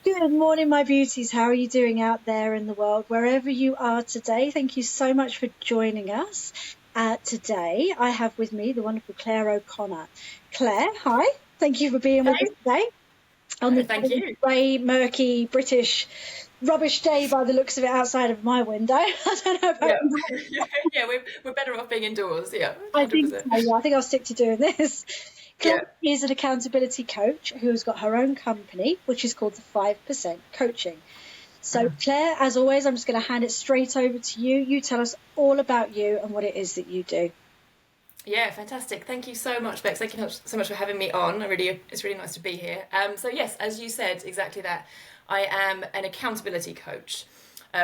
Good morning, my beauties. How are you doing out there in the world, wherever you are today? Thank you so much for joining us. Today, I have with me the wonderful Claire O'Connor. Claire, hi. Thank you for being with us Thank, today on this thank you. grey, murky, British, rubbish day by the looks of it outside of my window. I don't know about Yeah, you. yeah, we're better off being indoors. Yeah, I think 100%. so, yeah. I think I'll stick to doing this. Claire Yeah. is an accountability coach who has got her own company, which is called the 5% Coaching. So, Claire, as always, I'm just going to hand it straight over to you. You tell us all about you and what it is that you do. Yeah, fantastic. Thank you so much, Bex. Thank you so much for having me on. It's really nice to be here. So yes, as you said, exactly that. I am an accountability coach,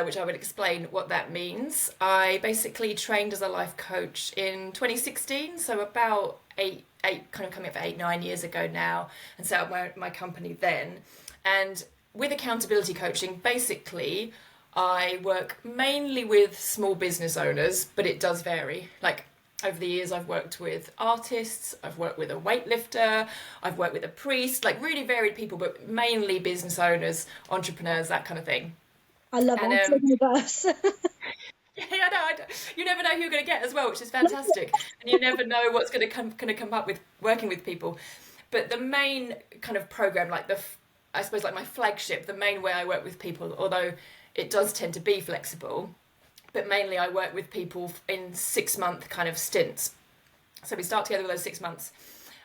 which I will explain what that means. I basically trained as a life coach in 2016, so about kind of coming up for 8, 9 years ago now, and set up my company then. And with accountability coaching, basically, I work mainly with small business owners, but it does vary. Like over the years, I've worked with artists, I've worked with a weightlifter, I've worked with a priest, like really varied people, but mainly business owners, entrepreneurs, that kind of thing. I love And it. So diverse. yeah, you never know who you're going to get as well, which is fantastic. And you never know what's going to come up with working with people. But the main kind of program, like I suppose like my flagship, the main way I work with people, although it does tend to be flexible, but mainly I work with people in 6 month kind of stints. So we start together with those 6 months,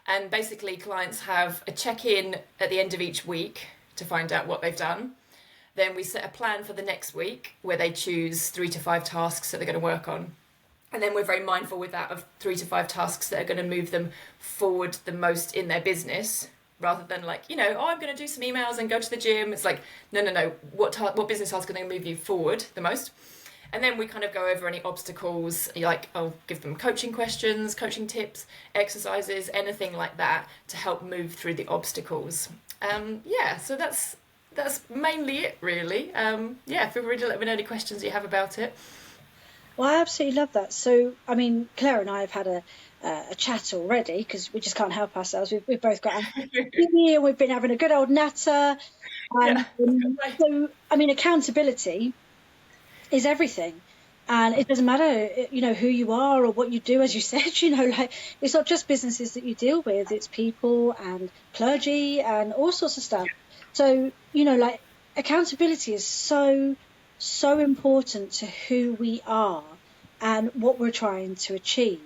and basically clients have a check-in at the end of each week to find out what they've done. Then we set a plan for the next week where they choose 3 to 5 tasks that they're going to work on. And then we're very mindful with that of 3 to 5 tasks that are going to move them forward the most in their business, rather than like, oh, I'm going to do some emails and go to the gym. It's like, no. What business task are going to move you forward the most? And then we kind of go over any obstacles. Like, I'll give them coaching questions, coaching tips, exercises, anything like that to help move through the obstacles. Yeah, so that's mainly it, really. Yeah, feel free to let me know any questions you have about it. Well, I absolutely love that. So, I mean, Claire and I have had a chat already because we just can't help ourselves. We've both got anxiety and we've been having a good old natter. And Yeah, I was gonna say. so, I mean, accountability is everything. And it doesn't matter, who you are or what you do, as you said, like it's not just businesses that you deal with, it's people and clergy and all sorts of stuff. So, like accountability is so, so important to who we are and what we're trying to achieve.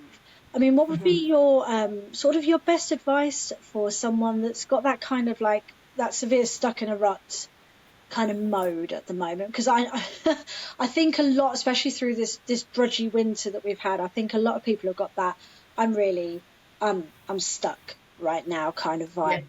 I mean, what would be your sort of your best advice for someone that's got that kind of like that severe stuck in a rut kind of mode at the moment? Because I think a lot, especially through this drudgy winter that we've had, I think a lot of people have got that I'm really I'm stuck right now kind of Yeah, vibe.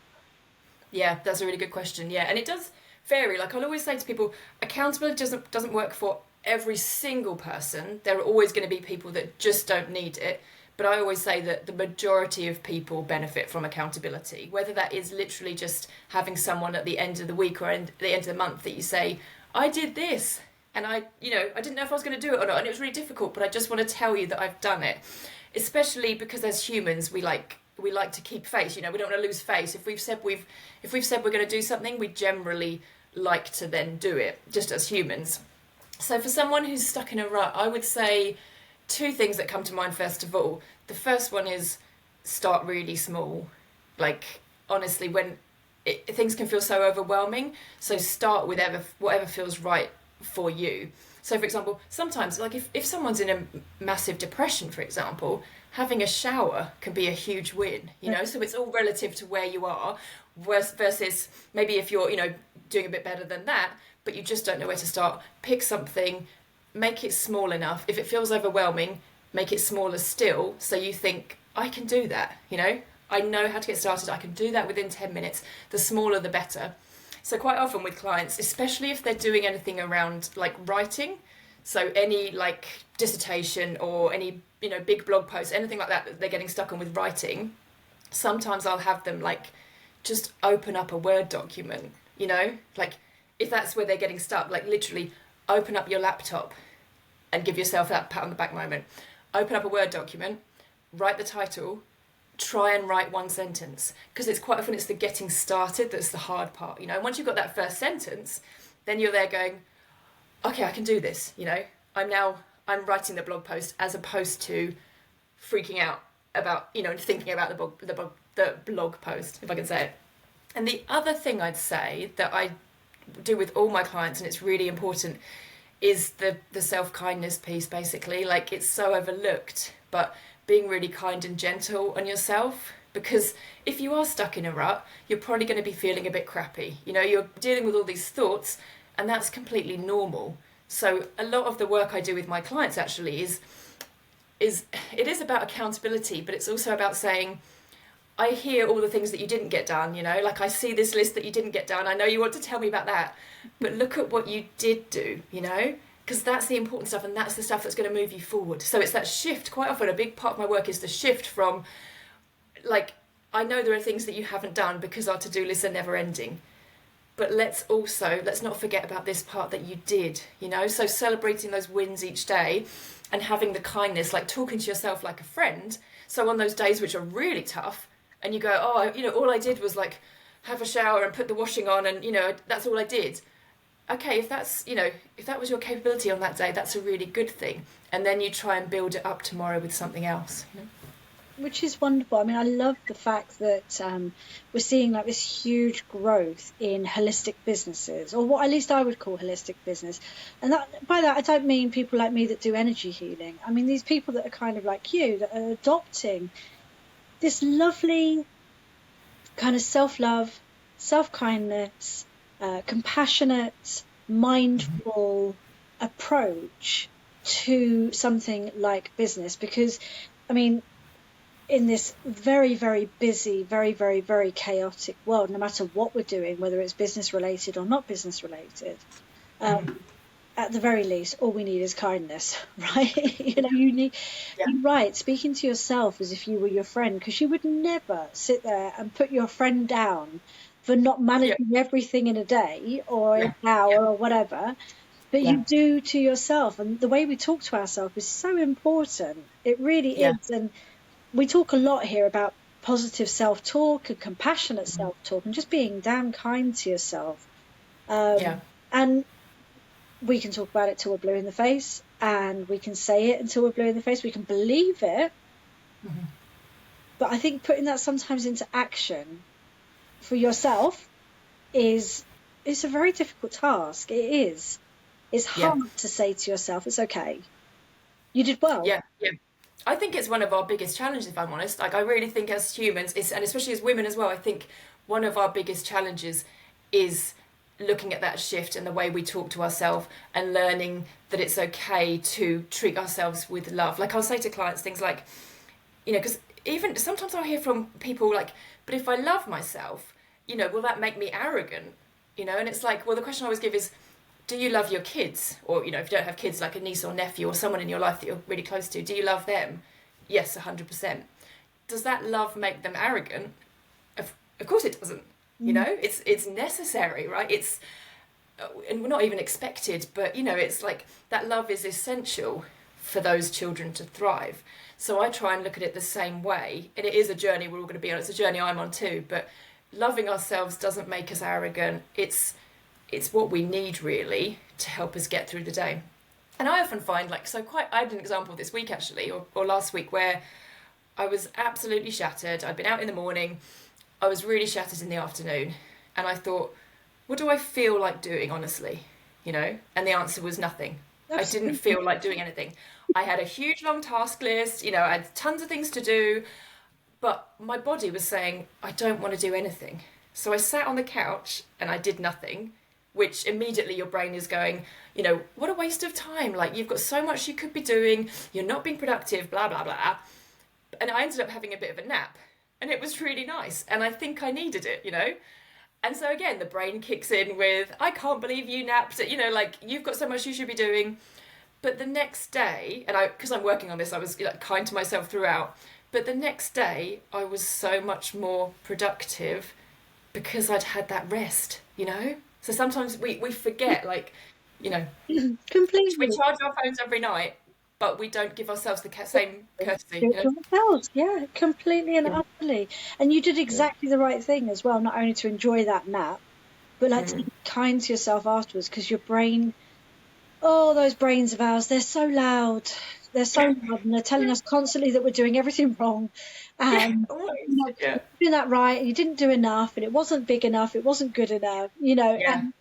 yeah, that's a really good question. Yeah, and it does vary. Like I'll always say to people, accountability doesn't work for every single person. There are always going to be people that just don't need it. But I always say that the majority of people benefit from accountability, whether that is literally just having someone at the end of the week or at the end of the month that you say, I did this and I didn't know if I was going to do it or not, and it was really difficult, but I just want to tell you that I've done it. Especially because as humans, we like to keep face. We don't want to lose face. If we've said we're going to do something, we generally like to then do it, just as humans. So for someone who's stuck in a rut, I would say two things that come to mind first of all. The first one is start really small. Like honestly, when things can feel so overwhelming, so start with whatever feels right for you. So for example, sometimes like if someone's in a massive depression, for example, having a shower can be a huge win. So it's all relative to where you are versus maybe if you're doing a bit better than that, but you just don't know where to start. Pick something, make it small enough. If it feels overwhelming, make it smaller still, so you think, I can do that. I know how to get started, I can do that within 10 minutes. The smaller the better. So quite often with clients, especially if they're doing anything around like writing, so any like dissertation or any big blog post, anything like that they're getting stuck on with writing, sometimes I'll have them like just open up a Word document, like if that's where they're getting stuck, like literally open up your laptop and give yourself that pat on the back moment. Open up a Word document, write the title, try and write one sentence, because it's quite often it's the getting started that's the hard part, you know. And once you've got that first sentence, then you're there going, okay, I can do this, you know. I'm writing the blog post as opposed to freaking out about, you know, and thinking about the blog post, if I can say it. And the other thing I'd say that I do with all my clients, and it's really important, is the self-kindness piece, basically. Like, it's so overlooked, but being really kind and gentle on yourself, because if you are stuck in a rut, you're probably going to be feeling a bit crappy. You know, you're dealing with all these thoughts, and that's completely normal. So a lot of the work I do with my clients actually is it is about accountability, but it's also about saying, I hear all the things that you didn't get done, you know, like I see this list that you didn't get done. I know you want to tell me about that, but look at what you did do, you know, because that's the important stuff, and that's the stuff that's going to move you forward. So it's that shift. Quite often a big part of my work is the shift from, like, I know there are things that you haven't done because our to-do lists are never ending, but let's not forget about this part that you did, you know. So celebrating those wins each day and having the kindness, like talking to yourself like a friend. So on those days which are really tough, and you go, oh, you know, all I did was like have a shower and put the washing on, and, you know, that's all I did. Okay, if that's, you know, if that was your capability on that day, that's a really good thing. And then you try and build it up tomorrow with something else, you know? Which is wonderful. I mean, I love the fact that we're seeing like this huge growth in holistic businesses, or what at least I would call holistic business. And that, by that, I don't mean people like me that do energy healing. I mean these people that are kind of like you, that are adopting this lovely kind of self-love, self-kindness, compassionate, mindful approach to something like business. Because, I mean, in this very, very busy, very, very, very chaotic world, no matter what we're doing, whether it's business related or not business related, at the very least, all we need is kindness, right? You know, you're right, speaking to yourself as if you were your friend, because you would never sit there and put your friend down for not managing everything in a day or an hour or whatever. But you do to yourself. And the way we talk to ourselves is so important. It really is. And we talk a lot here about positive self-talk and compassionate self-talk and just being damn kind to yourself. And we can talk about it till we're blue in the face, and we can say it until we're blue in the face. We can believe it. But I think putting that sometimes into action for yourself is a very difficult task. It is. It's hard to say to yourself, it's okay. You did well. Yeah. I think it's one of our biggest challenges, if I'm honest. Like, I really think as humans, and especially as women as well, I think one of our biggest challenges is looking at that shift in the way we talk to ourselves and learning that it's okay to treat ourselves with love. Like, I'll say to clients things like, you know, because even sometimes I'll hear from people like, but if I love myself, you know, will that make me arrogant? You know, and it's like, well, the question I always give is, do you love your kids? Or, you know, if you don't have kids, like a niece or nephew or someone in your life that you're really close to, do you love them? Yes, 100%. Does that love make them arrogant? Of course it doesn't. You know, it's necessary, right? It's, and we're not even expected, but, you know, it's like that love is essential for those children to thrive. So I try and look at it the same way. And it is a journey we're all going to be on. It's a journey I'm on too. But loving ourselves doesn't make us arrogant. It's what we need, really, to help us get through the day. And I often find, like, I had an example this week, actually, or last week, where I was absolutely shattered. I'd been out in the morning. I was really shattered in the afternoon. And I thought, what do I feel like doing, honestly? You know? And the answer was nothing. I didn't feel like doing anything. I had a huge, long task list. You know, I had tons of things to do. But my body was saying, I don't want to do anything. So I sat on the couch and I did nothing, which immediately your brain is going, you know, what a waste of time. Like, you've got so much you could be doing. You're not being productive, blah, blah, blah. And I ended up having a bit of a nap. And it was really nice. And I think I needed it, you know. And so again, the brain kicks in with, I can't believe you napped. You know, like, you've got so much you should be doing. But the next day, and because I'm working on this, I was like kind to myself throughout. But the next day, I was so much more productive because I'd had that rest, you know. So sometimes we forget, like, you know, Completely. we charge our phones every night, but we don't give ourselves the same courtesy, Do it to ourselves. Yeah, completely and Yeah. utterly. And you did Yeah. exactly the right thing as well, not only to enjoy that nap, but like to Mm. be kind to yourself afterwards, because your brain, oh, those brains of ours, they're so loud. They're so loud, and they're telling us constantly that we're doing everything wrong. Yeah, And, always. you're Yeah. doing that right, and you didn't do enough, and it wasn't big enough, it wasn't good enough. Yeah. And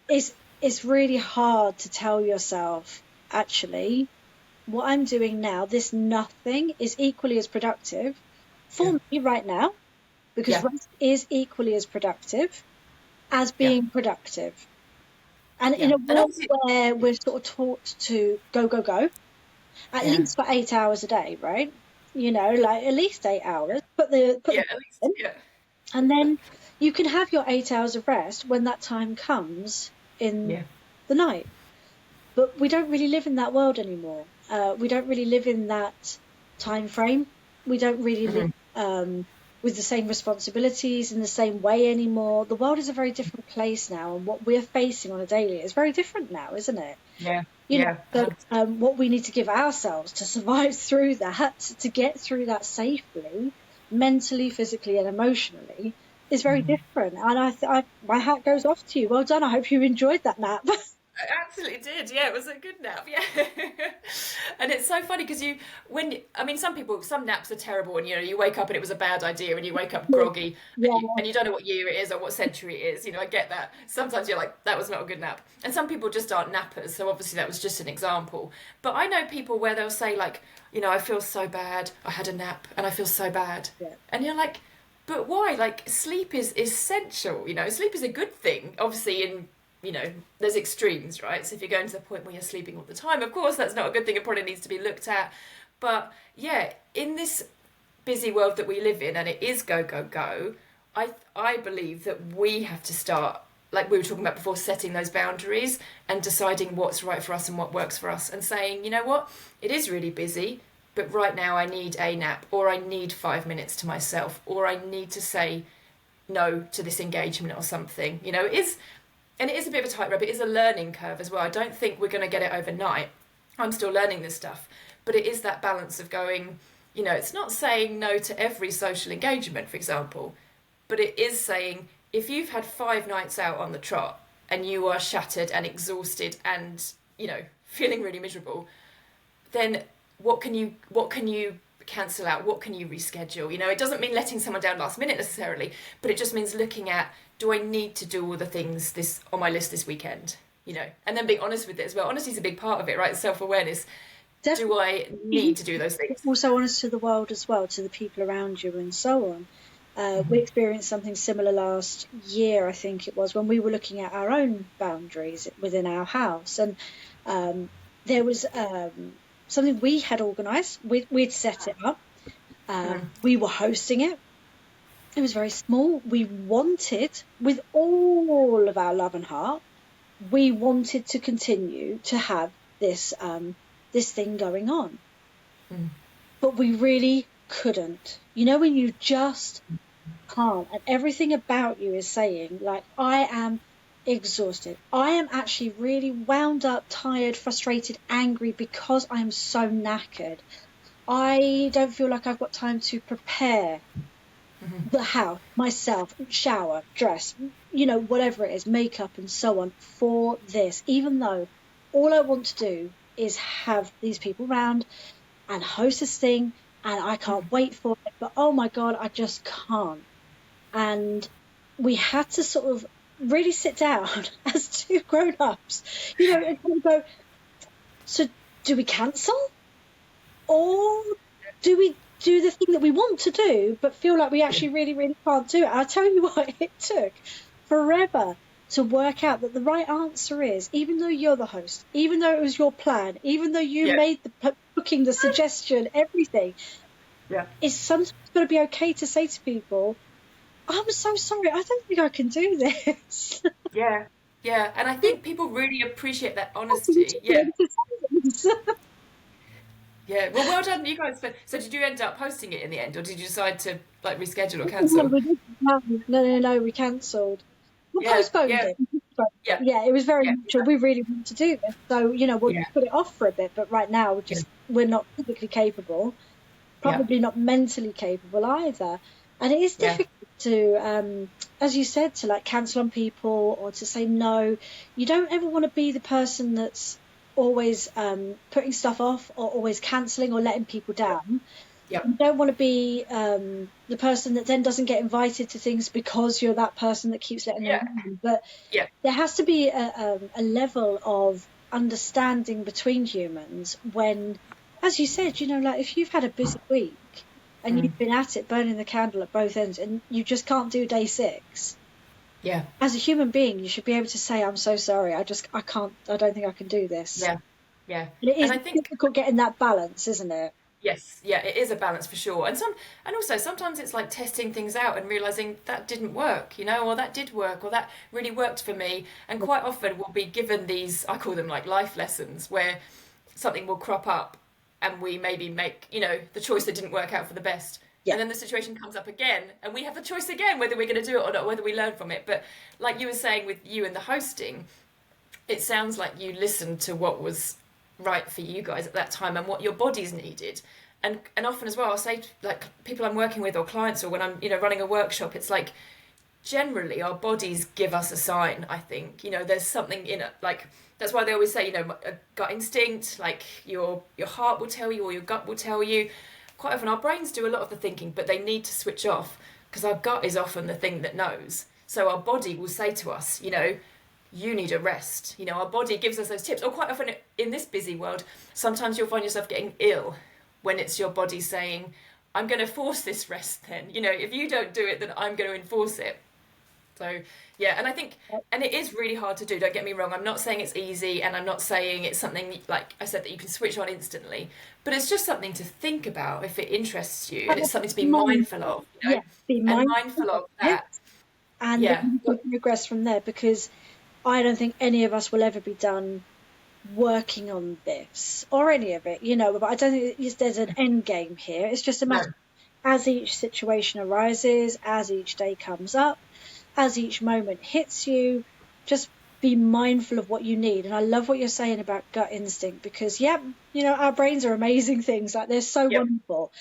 it's, it's really hard to tell yourself, actually, what I'm doing now, this nothing is equally as productive Yeah. for me right now, because Yeah. rest is equally as productive as Yeah. being productive. And in Yeah. a And world obviously, where we're sort of taught to go, go, go, at yeah. least for 8 hours a day, right? Like at least 8 hours, put Yeah, the at least. in, Yeah. and then you can have your 8 hours of rest when that time comes in Yeah. the night. But we don't really live in that world anymore. We don't really live in that time frame. We don't really live Hmm. with the same responsibilities in the same way anymore. The world is a very different place now, and what we're facing on a daily is very different now, isn't it? Yeah. You know, Yeah. so 100%. what we need to give ourselves to survive through that, to get through that safely, mentally, physically, and emotionally, is very different. And my hat goes off to you. Well done. I hope you enjoyed that nap. I absolutely did. Yeah, it was a good nap. Yeah. And it's so funny because I mean, some naps are terrible and, you wake up and it was a bad idea and you wake up groggy and Yeah, you don't know what year it is or what century it is. I get that. Sometimes you're like, that was not a good nap. And some people just aren't nappers. So obviously that was just an example. But I know people where they'll say, like, I feel so bad. I had a nap and I feel so bad. yeah, And you're like, but why? Like, sleep is essential. Sleep is a good thing. Obviously, there's extremes, right? So if you're going to the point where you're sleeping all the time, of course, that's not a good thing. It probably needs to be looked at. But yeah, in this busy world that we live in, and it is go, go, go, I believe that we have to start, like we were talking about before, setting those boundaries and deciding what's right for us and what works for us and saying, you know what, it is really busy, but right now I need a nap, or I need 5 minutes to myself, or I need to say no to this engagement or something. It is, and it is a bit of a tightrope. It is a learning curve as well. I don't think we're going to get it overnight. I'm still learning this stuff, but it is that balance of going, it's not saying no to every social engagement, for example, but it is saying if you've had 5 nights out on the trot and you are shattered and exhausted and, feeling really miserable, then what can you cancel out? What can you reschedule? It doesn't mean letting someone down last minute necessarily, but it just means looking at, do I need to do all the things this on my list this weekend? And then being honest with it as well. Honesty is a big part of it, right? Self-awareness. Do I definitely. need to do those things? Also honest to the world as well, to the people around you, and so on. We experienced something similar last year, I think it was, when we were looking at our own boundaries within our house. And there was something we had organised. We'd set it up. We were hosting it. It was very small. We wanted, with all of our love and heart, we wanted to continue to have this this thing going on. But we really couldn't. When you just can't, and everything about you is saying, like, I am exhausted. I am actually really wound up, tired, frustrated, angry, because I'm so knackered. I don't feel like I've got time to prepare the house, myself, shower, dress, whatever it is, makeup and so on for this, even though all I want to do is have these people round and host this thing, and I can't wait for it, but oh my God, I just can't. And we had to sort of really sit down as two grown-ups, and kind of go, so do we cancel, or do we do the thing that we want to do but feel like we actually really, really can't do it? I'll tell you what, it took forever to work out that the right answer is, even though you're the host, even though it was your plan, even though you made the booking, the suggestion, everything, it's sometimes got to be okay to say to people, I'm so sorry, I don't think I can do this. Yeah. Yeah. And I think people really appreciate that honesty. Yeah. Yeah. Well done, you guys. So did you end up posting it in the end, or did you decide to like reschedule or No, cancel? we didn't. No, we cancelled. We Yeah. postponed Yeah. it. Yeah, yeah, it was very yeah, much, we really want to do this. So, we'll yeah, put it off for a bit, but right now yeah, we're not physically capable, yeah, probably not mentally capable either. And it is yeah, difficult to, as you said, to like cancel on people or to say no. You don't ever want to be the person that's always putting stuff off or always cancelling or letting people down. yeah, You don't want to be the person that then doesn't get invited to things because you're that person that keeps letting them yeah, down. But yeah, there has to be a level of understanding between humans when, as you said, like if you've had a busy week and mm, you've been at it, burning the candle at both ends, and you just can't do day 6, yeah, as a human being, you should be able to say, I'm so sorry. I can't, I don't think I can do this. yeah, yeah. And it And is I think difficult getting that balance, isn't it? yes, yeah, it is a balance for sure. And also sometimes it's like testing things out and realizing that didn't work, or that did work, or that really worked for me. And quite often we'll be given these, I call them like life lessons, where something will crop up and we maybe make, the choice that didn't work out for the best. Yeah. And then the situation comes up again, and we have the choice again whether we're going to do it or not, whether we learn from it. But like you were saying with you and the hosting, it sounds like you listened to what was right for you guys at that time and what your bodies needed. And often as well, I'll say like people I'm working with or clients or when I'm running a workshop, it's like generally our bodies give us a sign. I think there's something in it, like that's why they always say a gut instinct, like your heart will tell you or your gut will tell you. Quite often our brains do a lot of the thinking, but they need to switch off because our gut is often the thing that knows. So our body will say to us, you need a rest. Our body gives us those tips. Or quite often in this busy world, sometimes you'll find yourself getting ill when it's your body saying, I'm going to force this rest then. If you don't do it, then I'm going to enforce it. So, yeah, and I think, and it is really hard to do, don't get me wrong. I'm not saying it's easy, and I'm not saying it's something, like I said, that you can switch on instantly, but it's just something to think about if it interests you, and it's something to be mindful of, Yeah, be and mindful mindful of of it, that. and Yeah, then you can progress from there, because I don't think any of us will ever be done working on this or any of it, but I don't think there's an end game here. It's just a no, matter as each situation arises, as each day comes up, as each moment hits you, just be mindful of what you need. And I love what you're saying about gut instinct, because, yeah, our brains are amazing things. Like, they're so yep, wonderful,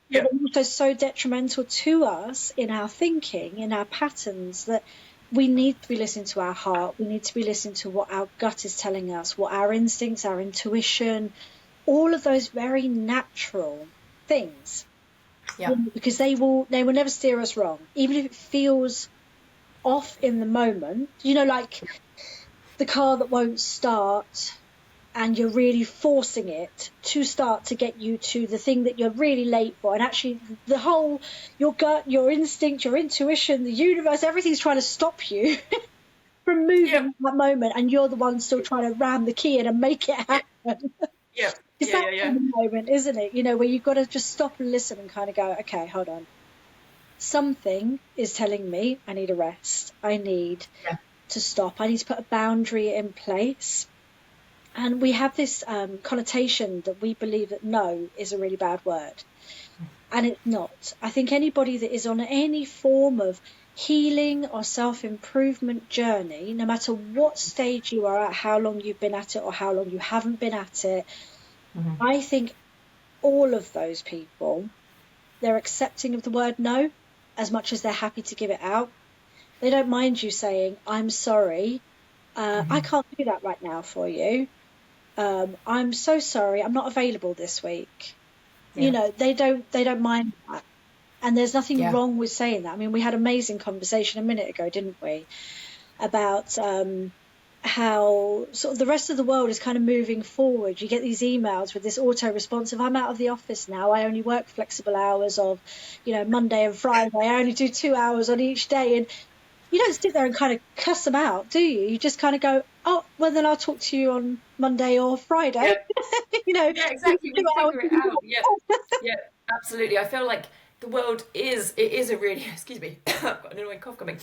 but yep, they're also so detrimental to us in our thinking, in our patterns, that we need to be listening to our heart. We need to be listening to what our gut is telling us, what our instincts, our intuition, all of those very natural things, yep, because they will never steer us wrong, even if it feels off in the moment. Like the car that won't start and you're really forcing it to start to get you to the thing that you're really late for. And actually the whole, your gut, your instinct, your intuition, the universe, everything's trying to stop you from moving yep, at that moment. And you're the one still trying to ram the key in and make it yep, happen. yep, It's yeah, that yeah, yeah, kind of moment, isn't it? Where you've got to just stop and listen and kind of go, okay, hold on. Something is telling me I need a rest. I need yeah, to stop. I need to put a boundary in place. And we have this connotation that we believe that no is a really bad word. And it's not. I think anybody that is on any form of healing or self-improvement journey, no matter what stage you are at, how long you've been at it or how long you haven't been at it, I think all of those people, they're accepting of the word no as much as they're happy to give it out. They don't mind you saying, I'm sorry, I can't do that right now for you. I'm so sorry, I'm not available this week. yeah, They don't mind that. And there's nothing yeah, wrong with saying that. I mean, we had an amazing conversation a minute ago, didn't we? About how sort of the rest of the world is kind of moving forward. You get these emails with this auto response of, I'm out of the office now. I only work flexible hours of, Monday and Friday. I only do 2 hours on each day. And you don't sit there and kind of cuss them out, do you? You just kind of go, oh, well, then I'll talk to you on Monday or yeah, Friday. yeah, You exactly. do We it figure it out. Yeah, yeah, absolutely. I feel like the world it is a really, excuse me, I've got an annoying cough coming.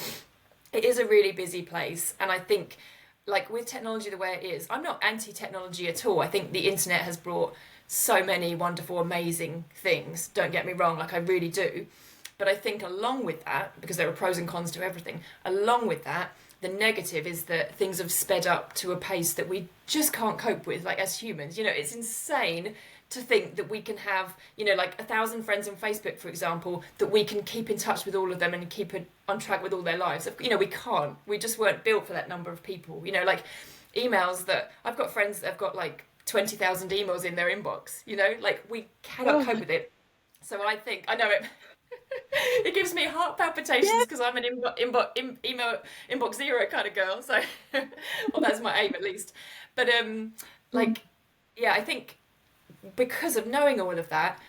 It is a really busy place, and I think like with technology the way it is, I'm not anti-technology at all. I think the internet has brought so many wonderful, amazing things. Don't get me wrong, like I really do. But I think along with that, because there are pros and cons to everything, along with that, The negative is that things have sped up to a pace that we just can't cope with, like as humans. You know, it's insane to think that we can have, you know, like 1,000 friends on Facebook, for example, that we can keep in touch with all of them and keep on track with all their lives. You know, we can't. We just weren't built for that number of people. You know, like emails that I've got friends that have got like 20,000 emails in their inbox. You know, like we cannot cope with it. So I think I know it. It gives me heart palpitations because I'm an email inbox zero kind of girl. So, well, that's my aim at least. But like, yeah, I think because of knowing all of that,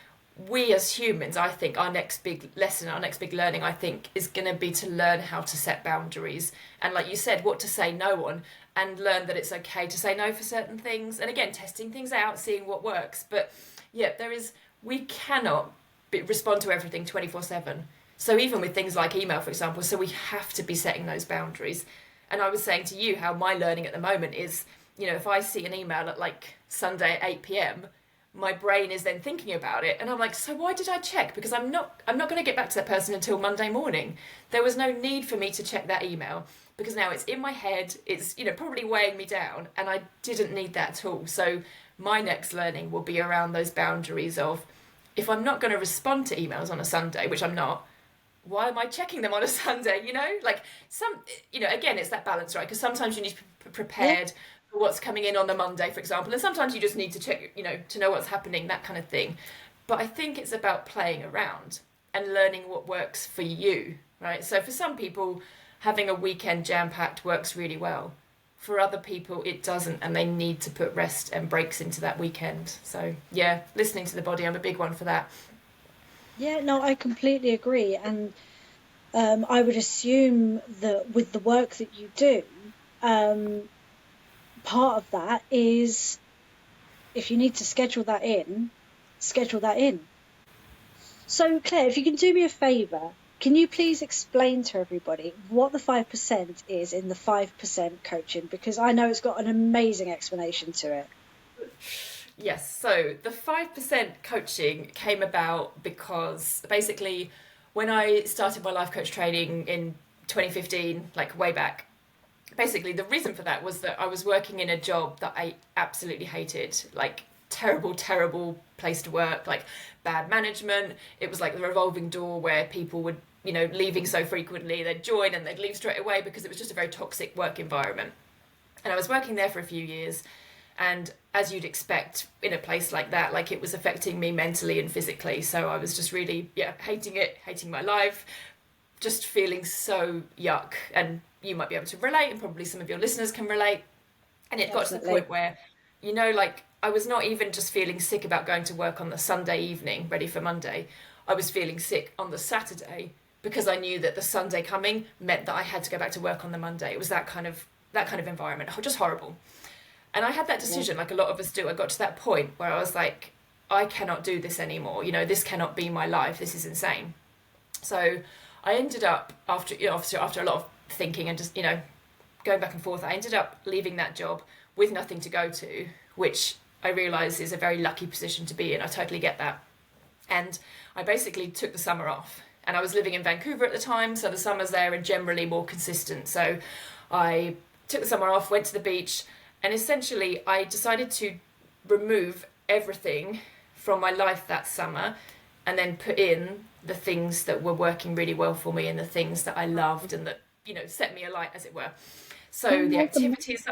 we as humans, I think our next big lesson, our next big learning, I think, is going to be to learn how to set boundaries. And like you said, what to say no on, and learn that it's okay to say no for certain things. And again, testing things out, seeing what works. But yeah, we cannot respond to everything 24/7. So even with things like email, for example, so we have to be setting those boundaries. And I was saying to you how my learning at the moment is, you know, if I see an email at like Sunday at 8 p.m, my brain is then thinking about it, and I'm like, so why did I check? Because I'm not going to get back to that person until Monday morning. There was no need for me to check that email because now it's in my head, it's, you know, probably weighing me down, and I didn't need that at all. So my next learning will be around those boundaries of, if I'm not going to respond to emails on a Sunday, which I'm not, why am I checking them on a Sunday? You know, like you know, again, it's that balance, right? Because sometimes you need to be prepared for what's coming in on the Monday, for example, and sometimes you just need to check, you know, to know what's happening, that kind of thing. But I think it's about playing around and learning what works for you, right? So for some people, having a weekend jam-packed works really well. For other people, it doesn't, and they need to put rest and breaks into that weekend. So yeah, listening to the body, I'm a big one for that. Yeah, no, I completely agree. And I would assume that with the work that you do, um, part of that is if you need to schedule that in, schedule that in. So, Claire, if you can do me a favour, can you please explain to everybody what the 5% is in the 5% coaching? Because I know it's got an amazing explanation to it. Yes, so the 5% coaching came about because basically when I started my life coach training in 2015, like way back, basically the reason for that was that I was working in a job that I absolutely hated, like terrible, terrible place to work, like bad management. It was like the revolving door where people would, you know, leaving so frequently, they'd join and they'd leave straight away because it was just a very toxic work environment. And I was working there for a few years, and as you'd expect in a place like that, like it was affecting me mentally and physically. So I was just really, yeah, hating it, hating my life, just feeling so yuck. And you might be able to relate, and probably some of your listeners can relate. And it got to the Definitely. point where, you know, like I was not even just feeling sick about going to work on the Sunday evening, ready for Monday. I was feeling sick on the Saturday because I knew that the Sunday coming meant that I had to go back to work on the Monday. It was that kind of environment, just horrible. And I had that Yeah. decision, like a lot of us do. I got to that point where I was like, I cannot do this anymore. You know, this cannot be my life. This is insane. So I ended up after, you know, after a lot of thinking and just, you know, going back and forth, I ended up leaving that job with nothing to go to, which I realise is a very lucky position to be in. I totally get that. And I basically took the summer off. And I was living in Vancouver at the time, so the summers there are generally more consistent. So I took the summer off, went to the beach, and essentially I decided to remove everything from my life that summer and then put in the things that were working really well for me and the things that I loved and that, you know, set me alight, as it were. So the Oh, activities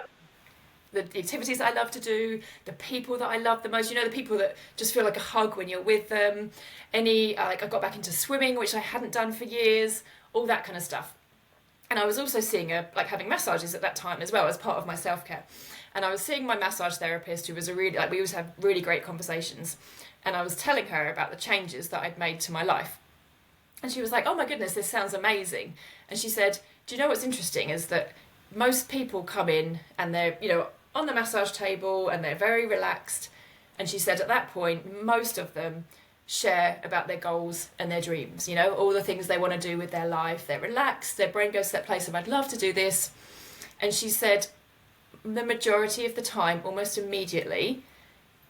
that I love to do, the people that I love the most, you know, the people that just feel like a hug when you're with them. Like I got back into swimming, which I hadn't done for years, all that kind of stuff. And I was also seeing having massages at that time as well as part of my self-care. And I was seeing my massage therapist, who was we always have really great conversations. And I was telling her about the changes that I'd made to my life. And she was like, oh my goodness, this sounds amazing. And she said, do you know what's interesting is that most people come in and they're, you know, on the massage table and they're very relaxed. And she said at that point, most of them share about their goals and their dreams, you know, all the things they want to do with their life. They're relaxed, their brain goes to that place of, I'd love to do this. And she said, the majority of the time, almost immediately,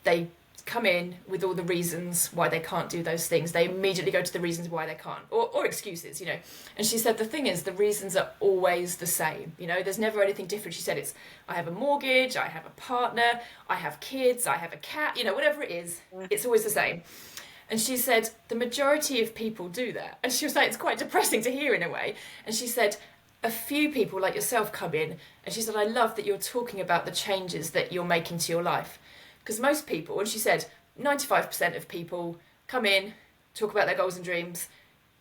they come in with all the reasons why they can't do those things. They immediately go to the reasons why they can't, or excuses, you know. And she said the thing is, the reasons are always the same. You know, there's never anything different. She said, it's, I have a mortgage, I have a partner, I have kids, I have a cat, you know, whatever it is, it's always the same. And she said, the majority of people do that. And she was like, it's quite depressing to hear in a way. And she said, a few people like yourself come in, and she said, I love that you're talking about the changes that you're making to your life. Because most people, and she said 95% of people come in, talk about their goals and dreams,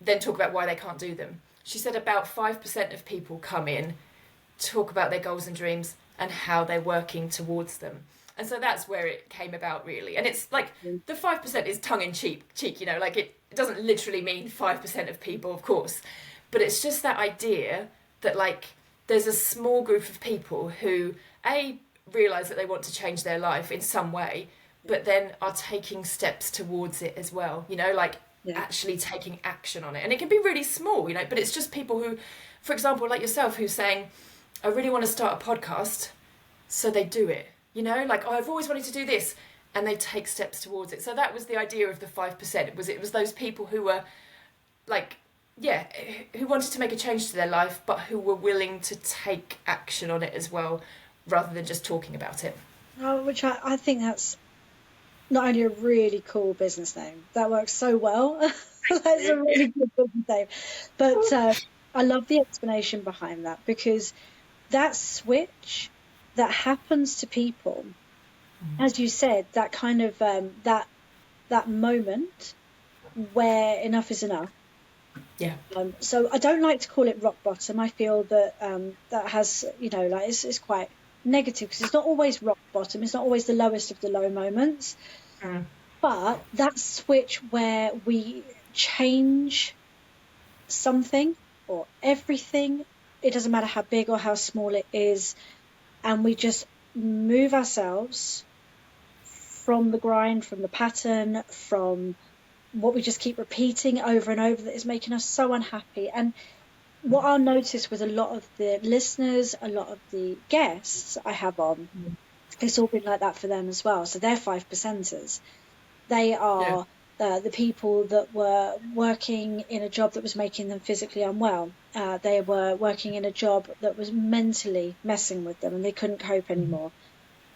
then talk about why they can't do them. She said about 5% of people come in, talk about their goals and dreams and how they're working towards them. And so that's where it came about, really. And it's like the 5% is tongue in cheek, you know, like it doesn't literally mean 5% of people, of course. But it's just that idea that, like, there's a small group of people who, realise that they want to change their life in some way, but then are taking steps towards it as well, you know, like actually taking action on it. And it can be really small, you know, but it's just people who, for example, like yourself, who's saying, I really want to start a podcast, so they do it, you know, like, oh, I've always wanted to do this, and they take steps towards it. So that was the idea of the 5%. It was those people who were like, who wanted to make a change to their life, but who were willing to take action on it as well, rather than just talking about it. Oh, which I think that's not only a really cool business name, that works so well. That's a really good business name. But I love the explanation behind that, because that switch that happens to people, as you said, that kind of that moment where enough is enough. Yeah. So I don't like to call it rock bottom. I feel that that has, you know, like it's quite negative, because it's not always rock bottom. It's not always the lowest of the low moments. But that switch where we change something or everything, it doesn't matter how big or how small it is, and we just move ourselves from the grind, from the pattern, from what we just keep repeating over and over that is making us so unhappy. And what I'll notice with a lot of the listeners, a lot of the guests I have on, it's all been like that for them as well. So they're 5%ers. They are the people that were working in a job that was making them physically unwell. They were working in a job that was mentally messing with them and they couldn't cope anymore.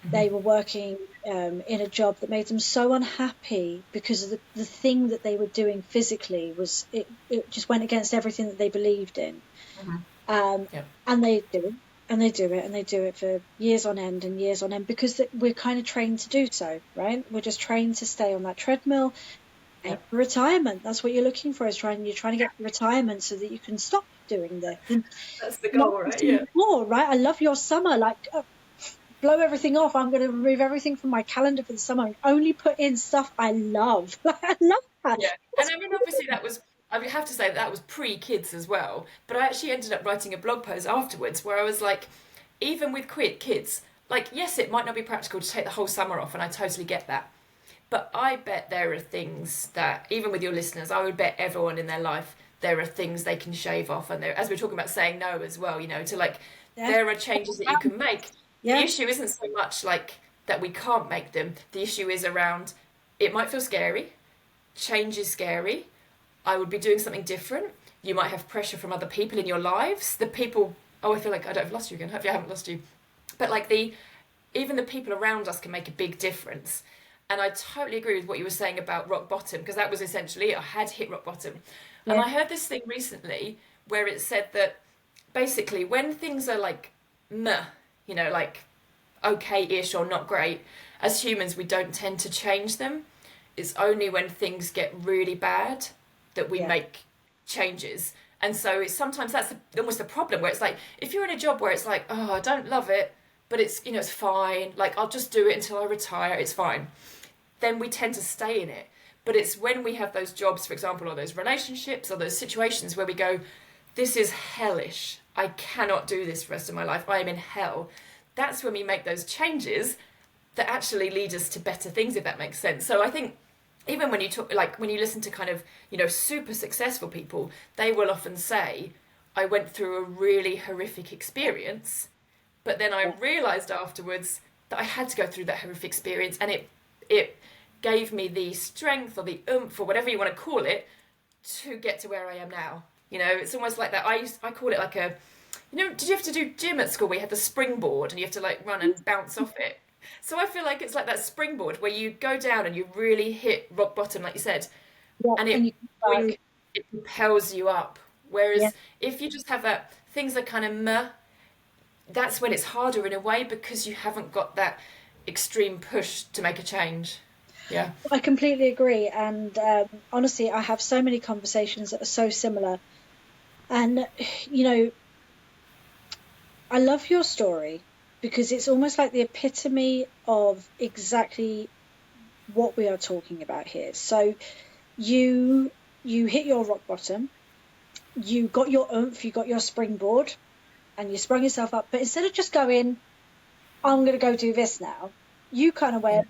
They were working in a job that made them so unhappy because of the thing that they were doing physically was it just went against everything that they believed in. And they do it, and they do it, and they do it for years on end and years on end, because we're kind of trained to do so, right? We're just trained to stay on that treadmill. Retirement, that's what you're looking for, you're trying to get to retirement so that you can stop doing this. And that's the goal, right? More, right? I love your summer, like blow everything off. I'm going to remove everything from my calendar for the summer and only put in stuff I love. I love that. Yeah, and I mean, obviously that was, I would have to say that was pre-kids as well, but I actually ended up writing a blog post afterwards where I was like, even with kids, like, yes, it might not be practical to take the whole summer off, and I totally get that. But I bet there are things that, even with your listeners, I would bet everyone in their life, there are things they can shave off. And there, as we're talking about saying no as well, you know, to like, there are changes that you can make. The issue isn't so much like that we can't make them. The issue is around, it might feel scary. Change is scary. I would be doing something different. You might have pressure from other people in your lives. The people, I feel like I don't have lost you again. Hopefully I haven't lost you. But like even the people around us can make a big difference. And I totally agree with what you were saying about rock bottom, because that was essentially it. I had hit rock bottom. And I heard this thing recently where it said that basically when things are like meh, you know, like okay-ish or not great, as humans we don't tend to change them. It's only when things get really bad that we make changes. And so it's sometimes that's almost a problem, where it's like, if you're in a job where it's like, oh, I don't love it, but it's, you know, it's fine, like I'll just do it until I retire, it's fine, then we tend to stay in it. But it's when we have those jobs, for example, or those relationships or those situations where we go, this is hellish, I cannot do this for the rest of my life, I am in hell. That's when we make those changes that actually lead us to better things, if that makes sense. So I think even when you talk, like when you listen to kind of, you know, super successful people, they will often say, I went through a really horrific experience, but then I realised afterwards that I had to go through that horrific experience, and it gave me the strength or the oomph or whatever you want to call it to get to where I am now. You know, it's almost like that. I call it like a, you know, did you have to do gym at school where you had the springboard and you have to like run and bounce off it? So I feel like it's like that springboard where you go down and you really hit rock bottom, like you said, Yeah, and and it you come back. it propels you up. Yeah. Whereas if you just have that things are kind of meh, that's when it's harder in a way because you haven't got that extreme push to make a change. Yeah. I completely agree. And honestly, I have so many conversations that are so similar. And, you know, I love your story because it's almost like the epitome of exactly what we are talking about here. So you hit your rock bottom, you got your oomph, you got your springboard, and you sprung yourself up. But instead of just going, I'm going to go do this now, you kind of went,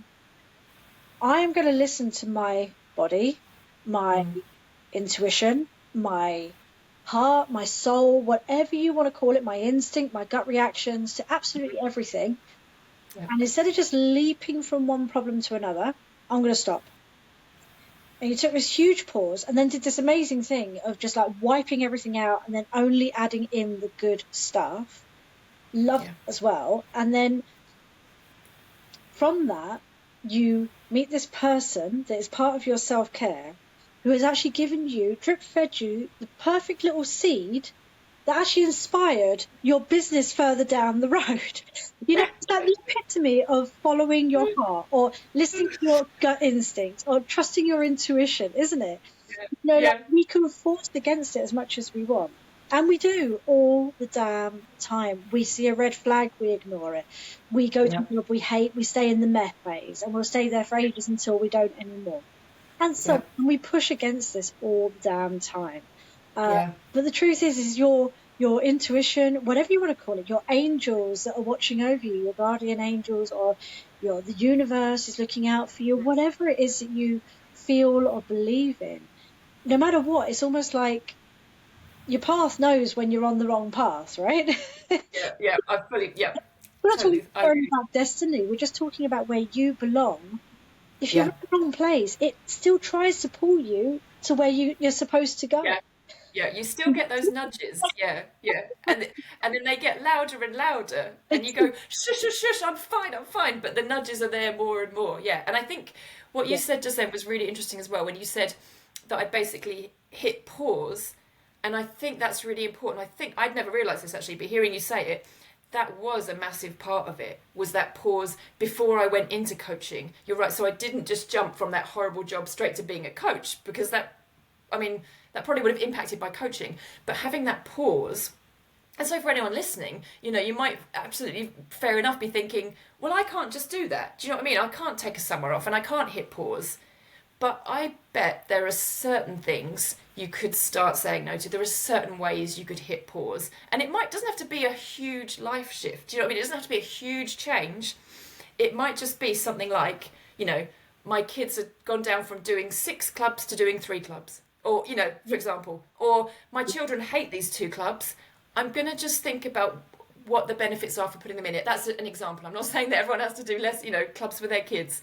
I am going to listen to my body, my intuition, my heart, my soul, whatever you want to call it, my instinct, my gut reactions to absolutely everything. Yeah. And instead of just leaping from one problem to another, I'm going to stop. And you took this huge pause and then did this amazing thing of just like wiping everything out and then only adding in the good stuff. Love Yeah. as well. And then from that, you meet this person that is part of your self-care who has actually given you, drip fed you the perfect little seed that actually inspired your business further down the road. You know, it's like the epitome of following your heart or listening to your gut instinct or trusting your intuition, isn't it? You know, like Yeah. we can force against it as much as we want. And we do all the damn time. We see a red flag, we ignore it. We go to Yeah. a job we hate, we stay in the meh phase, and we'll stay there for ages until we don't anymore. And so Yeah. we push against this all the damn time. Yeah. But the truth is your intuition, whatever you want to call it, your angels that are watching over you, your guardian angels, or the universe is looking out for you, whatever it is that you feel or believe in, no matter what, it's almost like your path knows when you're on the wrong path, right? Yeah. Yeah. I fully. Yeah. We're not talking Totally. I agree. about destiny. We're just talking about where you belong. If you're Yeah. in the wrong place, it still tries to pull you to where you're supposed to go. Yeah. Yeah, you still get those nudges. Yeah, yeah, and then they get louder and louder, and you go shush, shush, shush. I'm fine. But the nudges are there more and more. Yeah, and I think what you Yeah. said just then was really interesting as well when you said that I basically hit pause, and I think that's really important. I think I'd never realised this actually, but hearing you say it, that was a massive part of it. Was that pause before I went into coaching? You're right. So I didn't just jump from that horrible job straight to being a coach because that. I mean, that probably would have impacted by coaching, but having that pause. And so for anyone listening, you know, you might absolutely, fair enough, be thinking, well, I can't just do that. Do you know what I mean? I can't take a summer off and I can't hit pause. But I bet there are certain things you could start saying no to. There are certain ways you could hit pause. And it doesn't have to be a huge life shift. Do you know what I mean? It doesn't have to be a huge change. It might just be something like, you know, my kids have gone down from doing 6 clubs to doing 3 clubs. Or, you know, for example, or my children hate these 2 clubs. I'm going to just think about what the benefits are for putting them in it. That's an example. I'm not saying that everyone has to do less, you know, clubs with their kids.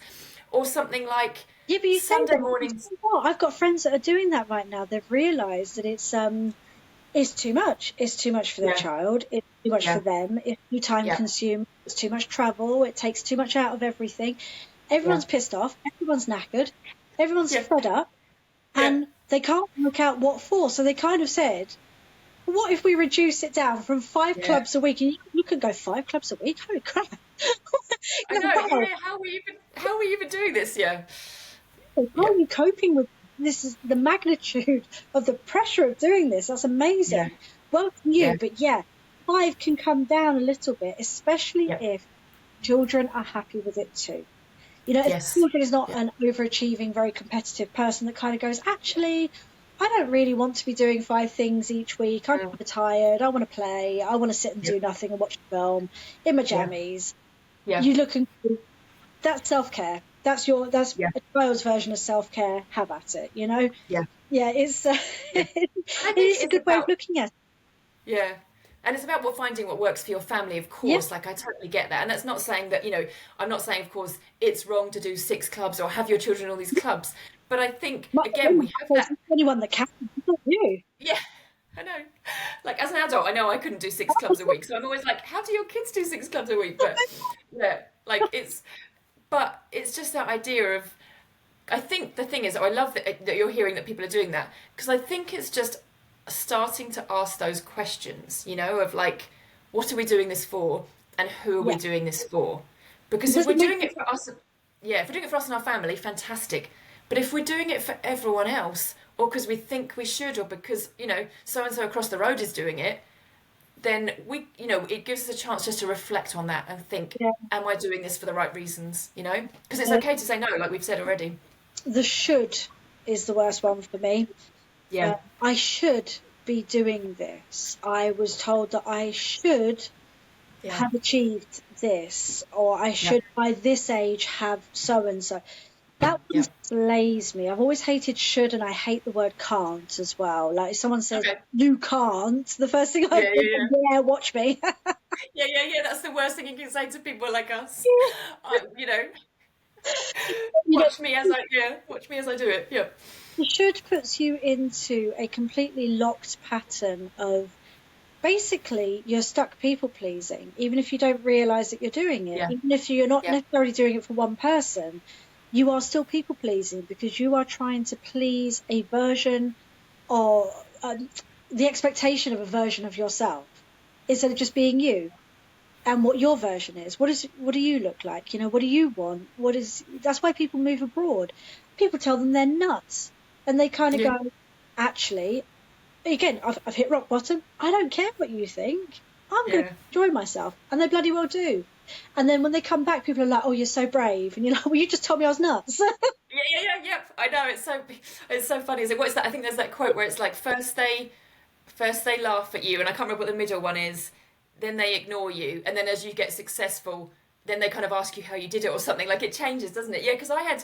Or something like Yeah, but you say Sunday that. mornings. You know what? I've got friends that are doing that right now. They've realised that it's too much. It's too much for their Yeah, child. It's too much for yeah, them. It's too time yeah, consuming. It's too much travel. It takes too much out of everything. yeah, Everyone's pissed off. Everyone's knackered. Everyone's yeah, fed up. yeah. And they can't work out what for. So they kind of said, what if we reduce it down from 5 Yeah. clubs a week? And you could go 5 clubs a week. Holy crap. I Like, know. wow. Yeah. How are we even doing this? Yeah. How Yeah. are you coping with this? Is the magnitude of the pressure of doing this. That's Yeah. amazing. Well for Yeah. you. But yeah, 5 can come down a little bit, especially Yeah. if children are happy with it too. You know, if Yes. children is not Yeah. an overachieving, very competitive person that kind of goes, actually, I don't really want to be doing 5 things each week. I'm kind of tired. I want to play. I want to sit and Yeah. do nothing and watch a film in my Yeah. jammies. Yeah. You look and that's self-care. That's Yeah. a child's version of self-care. Have at it, you know? Yeah. Yeah, it's Yeah. And I it think is it a is good way of about looking at it. yeah. And it's about finding what works for your family, of Yeah. course. Like, I totally get that. And that's not saying that, I'm not saying, of course, it's wrong to do 6 clubs or have your children in all these clubs. But I think, again, we have There's that. anyone that can, it's not you. Yeah, I know. Like, as an adult, I know I couldn't do 6 clubs a week. So I'm always like, how do your kids do 6 clubs a week? But yeah, like, but it's just that idea of, I think the thing is, I love that you're hearing that people are doing that, because I think it's just starting to ask those questions, of like, what are we doing this for, and who are we Yeah. doing this for? Because if Does we're it make doing it for us, yeah, if we're doing it for us and our family, fantastic. But if we're doing it for everyone else, or because we think we should, or because so and so across the road is doing it, then it gives us a chance just to reflect on that and think, yeah, am I doing this for the right reasons? Because it's uh, okay to say no, like we've said already. the should is the worst one for me. Yeah. I should be doing this. I was told that I should Yeah. have achieved this, or I Yeah. should by this age have so and so. That one Yeah. slays me. I've always hated should, and I hate the word can't as well. Like if someone says Okay. you can't, the first thing I Yeah, think, yeah, yeah, watch me. yeah, yeah, yeah. That's the worst thing you can say to people like us. You know, Watch me as I do it. Yeah, the should puts you into a completely locked pattern of basically you're stuck people pleasing, even if you don't realize that you're doing it, yeah, even if you're not yeah, necessarily doing it for one person, you are still people pleasing because you are trying to please a version or the expectation of a version of yourself instead of just being you and what your version is. What do you look like? What do you want? That's why people move abroad. People tell them they're nuts and they kind of yeah, go, actually, again, I've hit rock bottom. I don't care what you think. I'm going to yeah. enjoy myself. And they bloody well do. And then when they come back, people are like, oh, you're so brave. And you're like, well, you just told me I was nuts. Yeah, yeah, yeah, yeah. I know it's so funny. Is it what's that? I think there's that quote where it's like first they laugh at you, and I can't remember what the middle one is. Then they ignore you, and then as you get successful, then they kind of ask you how you did it or something. Like it changes, doesn't it? Yeah, because I had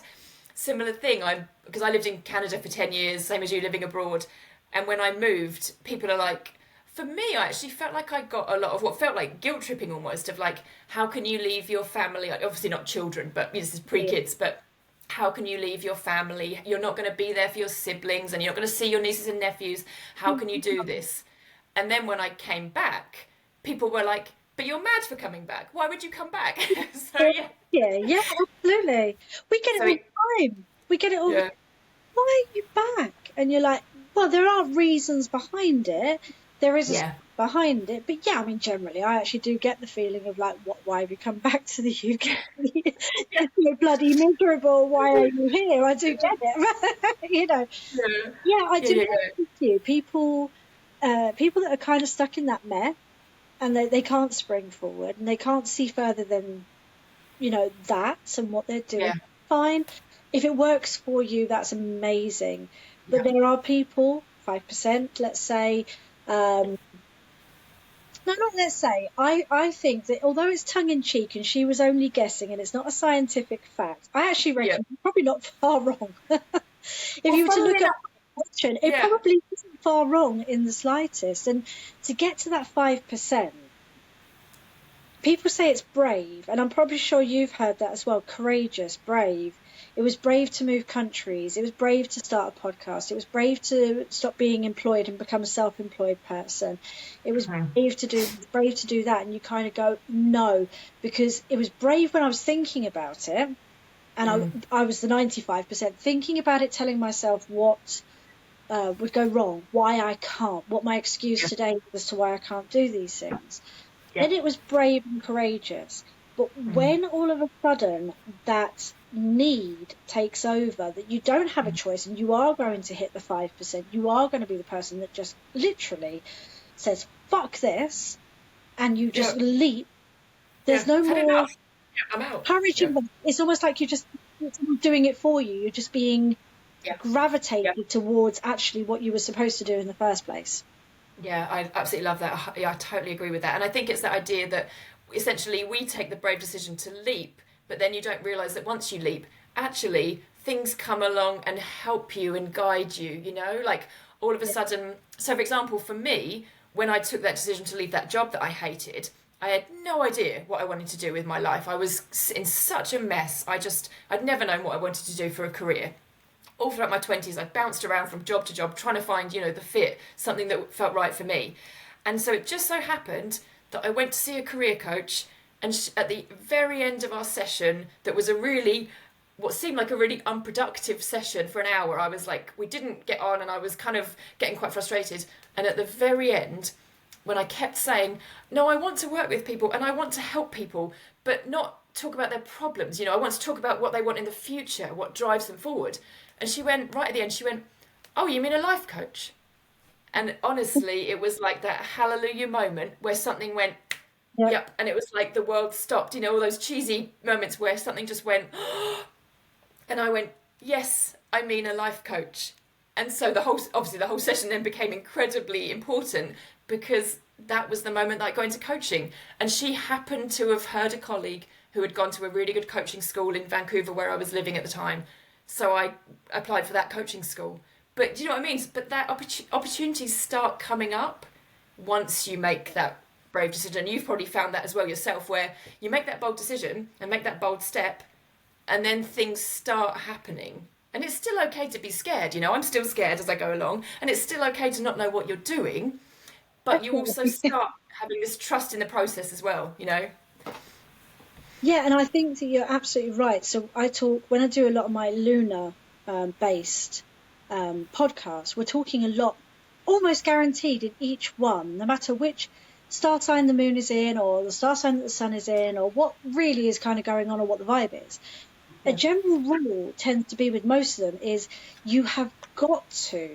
similar thing. Because I lived in Canada for 10 years, same as you living abroad, and when I moved, people are like. For me, I actually felt like I got a lot of what felt like guilt tripping almost of like, how can you leave your family? Like, obviously not children, but this is pre-kids, but how can you leave your family? You're not going to be there for your siblings and you're not going to see your nieces and nephews. How can you do this? And then when I came back, people were like, but you're mad for coming back. Why would you come back? So, yeah. Yeah, absolutely. We get it So, all the time. We get it all the yeah. time. Why are you back? And you're like, well, there are reasons behind it. There is a story Yeah. behind it. But yeah, I mean, generally, I actually do get the feeling of like, why have you come back to the UK? You're bloody miserable. Why are you here? I do get it. Yeah. Yeah, I Yeah. do Yeah. agree with you. People that are kind of stuck in that mess and they can't spring forward and they can't see further than, that and what they're doing. Yeah. Fine. If it works for you, that's amazing. But Yeah. there are people, 5%, let's say, no, not let's say. I think that although it's tongue in cheek and she was only guessing and it's not a scientific fact, I actually Yeah. reckon you're probably not far wrong. If Well, you were to funnily look at enough, the question, it yeah. probably isn't far wrong in the slightest. And to get to that 5%, people say it's brave, and I'm probably sure you've heard that as well. Courageous, brave. It was brave to move countries. It was brave to start a podcast. It was brave to stop being employed and become a self-employed person. It was Mhm. brave to do that. And you kind of go, no, because it was brave when I was thinking about it. And I was the 95% thinking about it, telling myself what would go wrong, why I can't, what my excuse today is as to why I can't do these things. Yeah. Then it was brave and courageous. But when all of a sudden that need takes over, that you don't have a choice and you are going to hit the 5%, you are going to be the person that just literally says, fuck this, and you just Yeah. leap. There's Yeah. no I've had more enough. Yeah, I'm out. courage Yeah. in them. It's almost like it's doing it for you. You're just being Yeah. Yeah. gravitated towards actually what you were supposed to do in the first place. Yeah, I absolutely love that. Yeah, I totally agree with that. And I think it's that idea that essentially we take the brave decision to leap, but then you don't realize that once you leap, actually things come along and help you and guide you, like all of a Yeah. sudden. So, for example, for me, when I took that decision to leave that job that I hated, I had no idea what I wanted to do with my life. I was in such a mess. I'd never known what I wanted to do for a career. All throughout my 20s, I bounced around from job to job trying to find, the fit, something that felt right for me. And so it just so happened that I went to see a career coach, and at the very end of our session, that was what seemed like a really unproductive session for an hour. I was like, we didn't get on, and I was kind of getting quite frustrated. And at the very end, when I kept saying, no, I want to work with people and I want to help people, but not talk about their problems. I want to talk about what they want in the future, what drives them forward. And she went, right at the end, she went, oh, you mean a life coach? And honestly, it was like that hallelujah moment where something went, yep. And it was like the world stopped, all those cheesy moments where something just went, and I went, yes, I mean a life coach. And so the whole session then became incredibly important, because that was the moment that I got into coaching. And she happened to have heard a colleague who had gone to a really good coaching school in Vancouver, where I was living at the time. So I applied for that coaching school. But do you know what I mean? But that opportunities start coming up once you make that brave decision. And you've probably found that as well yourself, where you make that bold decision and make that bold step, and then things start happening. And it's still okay to be scared. I'm still scared as I go along, and it's still okay to not know what you're doing. But you also start having this trust in the process as well, Yeah, and I think that you're absolutely right. So when I do a lot of my lunar based podcasts, we're talking a lot, almost guaranteed in each one, no matter which star sign the moon is in, or the star sign that the sun is in, or what really is kind of going on, or what the vibe is. Yeah. A general rule tends to be with most of them is you have got to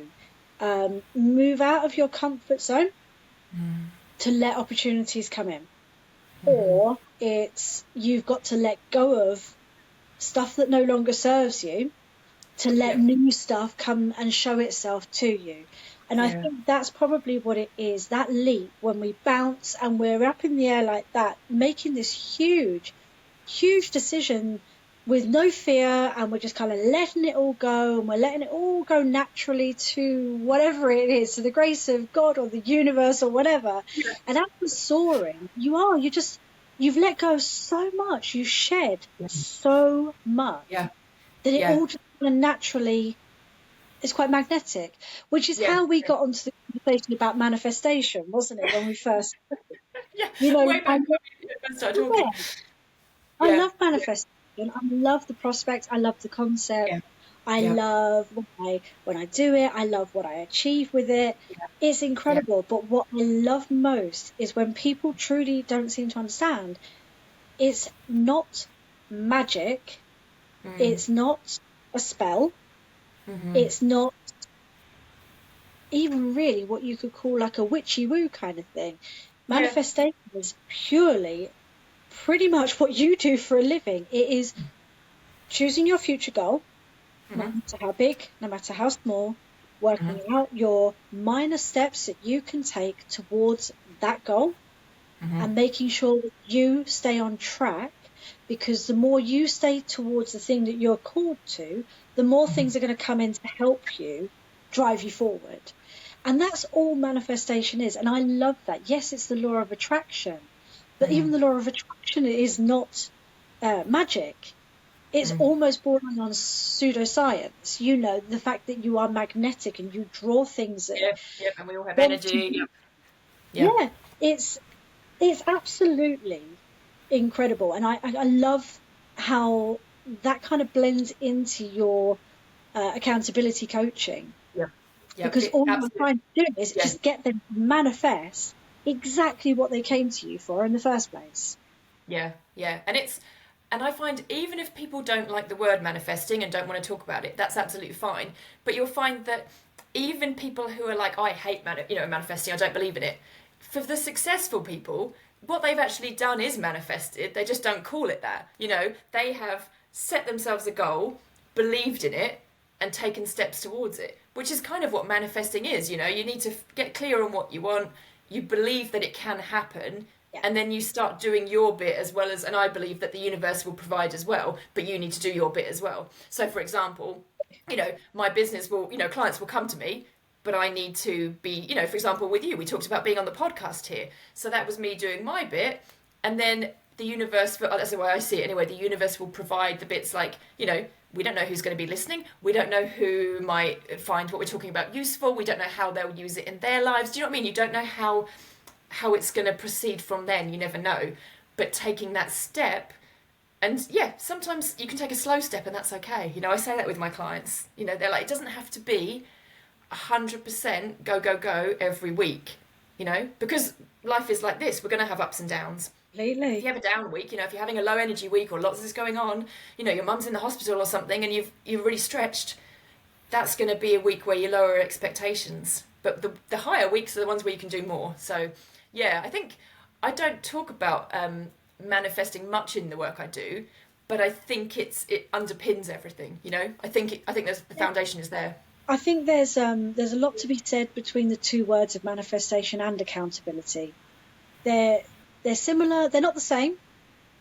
move out of your comfort zone to let opportunities come in. Or you've got to let go of stuff that no longer serves you to let new stuff come and show itself to you. And I think that's probably what it is, that leap when we bounce and we're up in the air like that, making this huge, huge decision with no fear, and we're just kind of letting it all go, and we're letting it all go naturally to whatever it is, to the grace of God or the universe or whatever. Yeah. And after soaring, you've let go so much, you shed so much that it all just kind of naturally is quite magnetic, which is how we got onto the conversation about manifestation, wasn't it, when we first way back when we first started talking. I love manifestation. I love the prospect. I love the concept. I love when I do it. I love what I achieve with it. It's incredible. But what I love most is when people truly don't seem to understand. It's not magic. It's not a spell. It's not even really what you could call like a witchy woo kind of thing. Manifestation is purely pretty much what you do for a living. It is choosing your future goal, no matter how big, no matter how small, working out your minor steps that you can take towards that goal, and making sure that you stay on track, because the more you stay towards the thing that you're called to, the more things are going to come in to help you drive you forward. And that's all manifestation is. And I love that. Yes, it's the law of attraction. But even the law of attraction is not magic. It's almost bordering on pseudoscience. The fact that you are magnetic and you draw things. And we all have energy. It's absolutely incredible. And I love how that kind of blends into your accountability coaching. Because all you're trying to do is just get them to manifest exactly what they came to you for in the first place. And I find even if people don't like the word manifesting and don't want to talk about it, that's absolutely fine. But you'll find that even people who are like, I hate manifesting, I don't believe in it. For the successful people, what they've actually done is manifested. They just don't call it that. They have set themselves a goal, believed in it, and taken steps towards it, which is kind of what manifesting is. You need to get clear on what you want. You believe that it can happen, and then you start doing your bit as well as, and I believe that the universe will provide as well, but you need to do your bit as well. So for example, my business will, clients will come to me, but I need to be, you know, for example, with you, we talked about being on the podcast here. So that was me doing my bit. And then the universe, that's the way I see it anyway, the universe will provide the bits like, you know, we don't know who's going to be listening. We don't know who might find what we're talking about useful. We don't know how they'll use it in their lives. Do you know what I mean? You don't know how it's going to proceed from then. You never know. But taking that step, and yeah, sometimes you can take a slow step and that's okay. You know, I say that with my clients. You know, they're like, it doesn't have to be 100% go, go, go every week, you know, because life is like this. We're going to have ups and downs. Completely. If you have a down week, you know, if you're having a low energy week or lots of this going on, you know, your mum's in the hospital or something and you've really stretched, that's going to be a week where you lower expectations. But the higher weeks are the ones where you can do more. So yeah, I think I don't talk about manifesting much in the work I do, but I think it underpins everything, you know. I think there's the foundation is there. I think there's a lot to be said between the two words of manifestation and accountability. They're similar. They're not the same,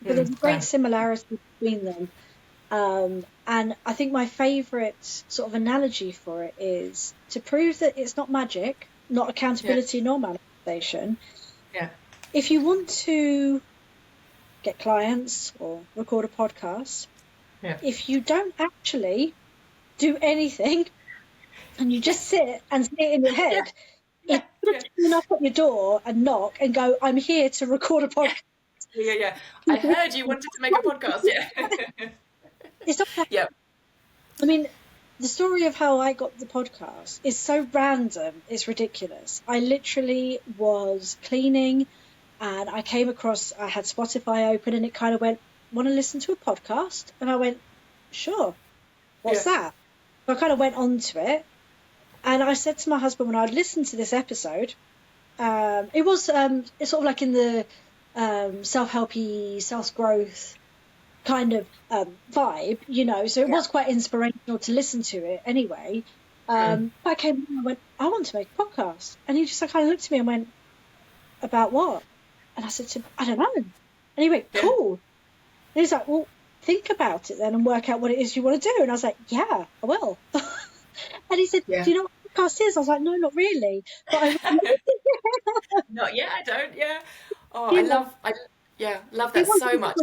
but there's a great similarity between them. And I think my favourite sort of analogy for it is to prove that it's not magic, not accountability nor manifestation. Yeah. If you want to get clients or record a podcast, if you don't actually do anything and you just sit and sit in your head, if you turn up at your door and knock and go, I'm here to record a podcast. Yeah. I heard you wanted to make a podcast. Yeah. It's not that. Yeah. I mean, the story of how I got the podcast is so random, it's ridiculous. I literally was cleaning and I came across, I had Spotify open and it kind of went, want to listen to a podcast? And I went, sure. What's that? So I kind of went on to it. And I said to my husband when I'd listened to this episode, it was it's sort of like in the self-helpy, self-growth kind of vibe, you know, so it was quite inspirational to listen to it anyway. But I came in and I went, I want to make a podcast. And he just kind of looked at me and went, about what? And I said to him, I don't know. And he went, cool. And he's like, well, think about it then and work out what it is you want to do. And I was like, yeah, I will. And he said, do you know what a podcast is? I was like, no, not really. But Not yet, I don't, Oh, I love that so much.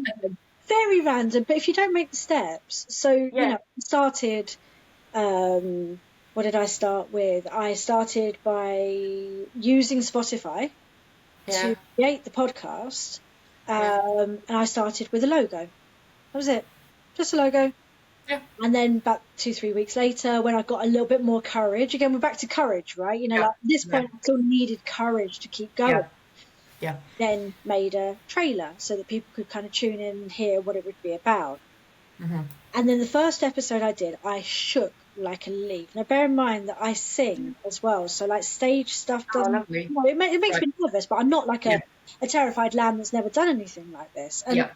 Very random, but if you don't make the steps, so, you know, I started, what did I start with? I started by using Spotify to create the podcast, and I started with a logo. That was it. Just a logo. Yeah. And then about 2-3 weeks later, when I got a little bit more courage, again, we're back to courage, right? You know, like at this point, I still needed courage to keep going. Yeah. Then made a trailer so that people could kind of tune in and hear what it would be about. Mm-hmm. And then the first episode I did, I shook like a leaf. Now, bear in mind that I sing as well. So, like, stage stuff doesn't... it makes me nervous, but I'm not like a terrified lamb that's never done anything like this. And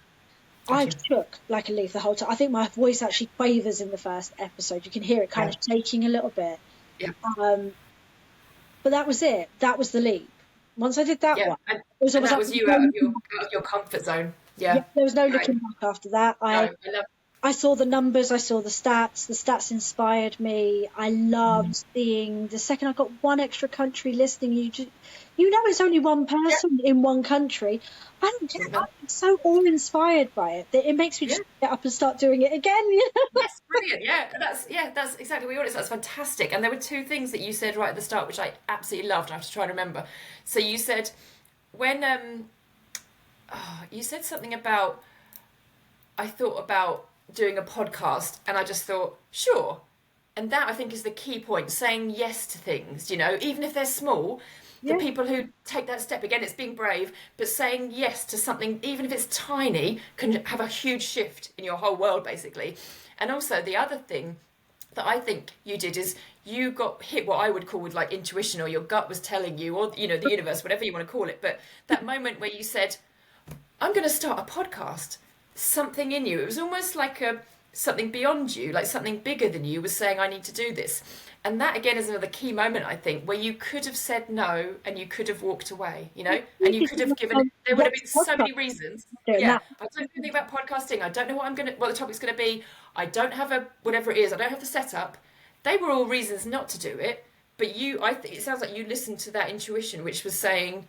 I shook like a leaf the whole time. I think my voice actually quavers in the first episode. You can hear it kind of shaking a little bit. Yeah. But that was it. That was the leap. Once I did that one, and that was you out of your comfort zone. Yeah. There was no looking back after that. I saw the numbers, I saw the stats. The stats inspired me. I loved seeing the second I got one extra country listening. You know, it's only one person in one country. I'm so awe-inspired by it that it makes me just get up and start doing it again. You know? Yes, brilliant. That's exactly what you wanted. That's fantastic. And there were two things that you said right at the start, which I absolutely loved. I have to try and remember. So you said when you said something about, I thought about doing a podcast and I just thought, sure. And that I think is the key point, saying yes to things, you know, even if they're small. The people who take that step, again, it's being brave, but saying yes to something, even if it's tiny, can have a huge shift in your whole world, basically. And also the other thing that I think you did is you got hit what I would call with like intuition, or your gut was telling you, or, you know, the universe, whatever you want to call it. But that moment where you said, I'm going to start a podcast, something in you, it was almost like something beyond you, like something bigger than you was saying, I need to do this. And that, again, is another key moment, I think, where you could have said no and you could have walked away, you know, and you could have given, there would have been so many reasons. I don't know anything about podcasting. I don't know what the topic's going to be. I don't have whatever it is, I don't have the setup. They were all reasons not to do it. But it sounds like you listened to that intuition, which was saying,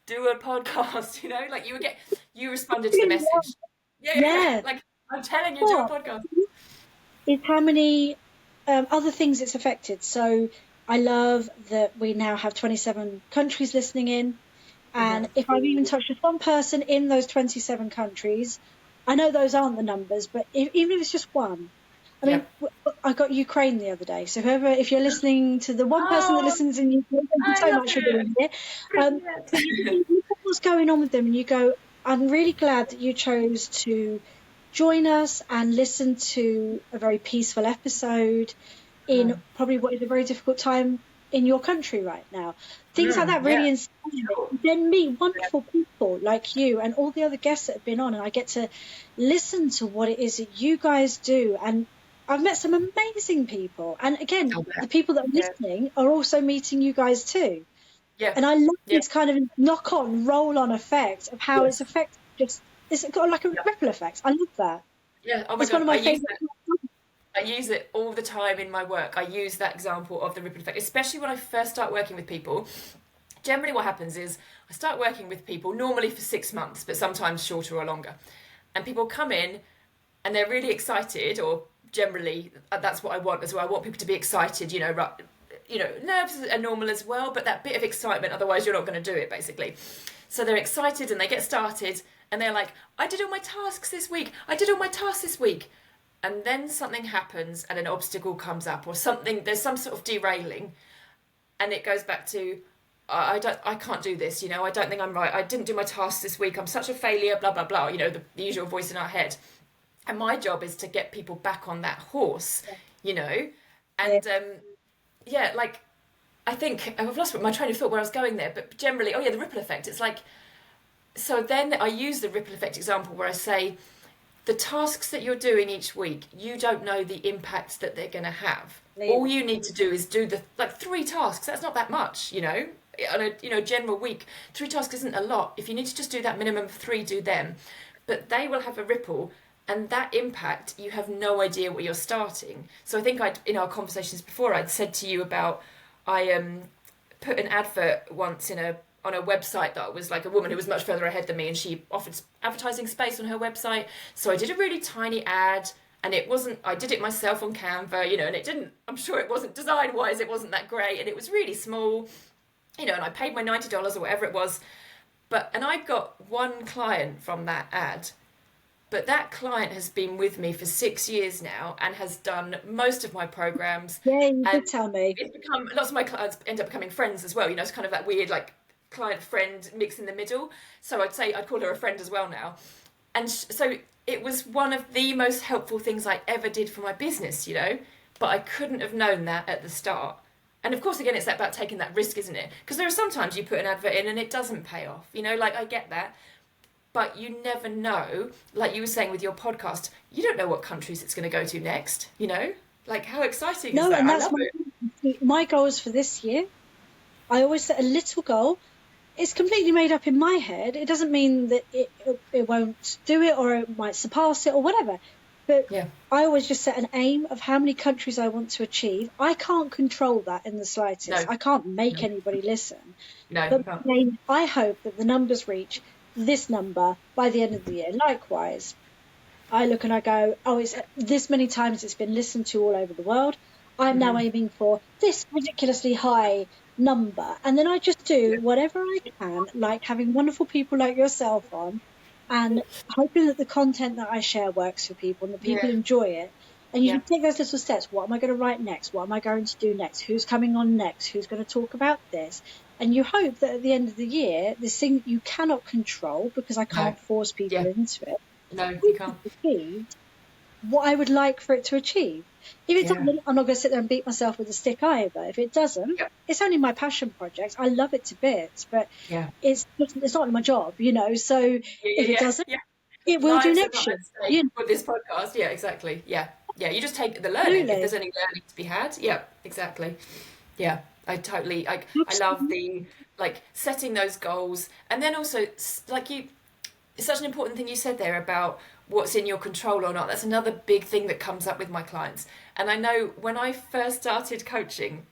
do a podcast, like you responded to the message. Yeah. Yeah. Like, I'm telling you, do a What podcast. is how many other things it's affected? So I love that we now have 27 countries listening in. And if I've even touched with one person in those 27 countries, I know those aren't the numbers, but even if it's just one, I Yeah. mean, I got Ukraine the other day. So if you're listening to the one person that Oh, listens in Ukraine, thank you I so love much for it. being here. But you look at what's going on with them and you go, I'm really glad that you chose to join us and listen to a very peaceful episode in probably what is a very difficult time in your country right now. Things like that Yeah. really inspire me. Sure. Then meet wonderful people like you and all the other guests that have been on, and I get to listen to what it is that you guys do. And I've met some amazing people. And again, the people that are listening are also meeting you guys too. Yeah. And I love Yeah. this kind of knock-on, roll-on effect of how it's affected. It's got like a ripple effect. I love that. Yeah. Oh my It's God. one of my favorite. I use it all the time in my work. I use that example of the ripple effect, especially when I first start working with people. Generally what happens is I start working with people normally for 6 months, but sometimes shorter or longer. And people come in and they're really excited, or generally that's what I want as well. I want people to be excited, nerves are normal as well, but that bit of excitement, otherwise you're not going to do it basically. So they're excited and they get started and they're like, I did all my tasks this week. And then something happens and an obstacle comes up or something, there's some sort of derailing, and it goes back to, I can't do this, I don't think I'm right, I didn't do my tasks this week, I'm such a failure, blah blah blah, the usual voice in our head. And my job is to get people back on that horse, and like, I think I've lost my train of thought where I was going there, but generally, the ripple effect. It's like, so then I use the ripple effect example where I say, the tasks that you're doing each week, you don't know the impact that they're going to have. All you need to do is do the 3 tasks. That's not that much, on a general week. 3 tasks isn't a lot. If you need to just do that minimum of 3, do them. But they will have a ripple, and that impact, you have no idea where you're starting. So I think in our conversations before, I'd said to you about, I put an advert once on a website that was like a woman who was much further ahead than me, and she offered advertising space on her website. So I did a really tiny ad, and I did it myself on Canva, and I'm sure it wasn't design-wise, it wasn't that great, and it was really small, and I paid my $90 or whatever it was. And I got one client from that ad. But that client has been with me for 6 years now and has done most of my programs. Yeah, you did tell me. Lots of my clients end up becoming friends as well. It's kind of that weird client friend mix in the middle. So I'd call her a friend as well now. And so it was one of the most helpful things I ever did for my business, but I couldn't have known that at the start. And of course, again, it's about taking that risk, isn't it? Because there are sometimes you put an advert in and it doesn't pay off, I get that. But you never know, like you were saying with your podcast, you don't know what countries it's going to go to next, How exciting is that? And I love it. My goals for this year, I always set a little goal. It's completely made up in my head. It doesn't mean that it won't do it or it might surpass it or whatever. But I always just set an aim of how many countries I want to achieve. I can't control that in the slightest. No. I can't make anybody listen. No, but I hope that the numbers reach this number by the end of the year. Likewise, I look and I go, it's this many times it's been listened to all over the world. I'm now aiming for this ridiculously high number. And then I just do whatever I can, like having wonderful people like yourself on and hoping that the content that I share works for people and that people enjoy it. And you take those little steps. What am I going to write next? What am I going to do next? Who's coming on next? Who's going to talk about this? And you hope that at the end of the year, this thing that you cannot control, because I can't force people into it. No, you can't. Achieved what I would like for it to achieve. If it doesn't, I'm not going to sit there and beat myself with a stick either. If it doesn't, it's only my passion project. I love it to bits, but it's not my job, So if it doesn't, it will do next year. For this podcast, exactly. Yeah, you just take the learning. If there's any learning to be had, exactly. Yeah, I love the setting those goals, and then also it's such an important thing you said there about what's in your control or not. That's another big thing that comes up with my clients. And I know when I first started coaching,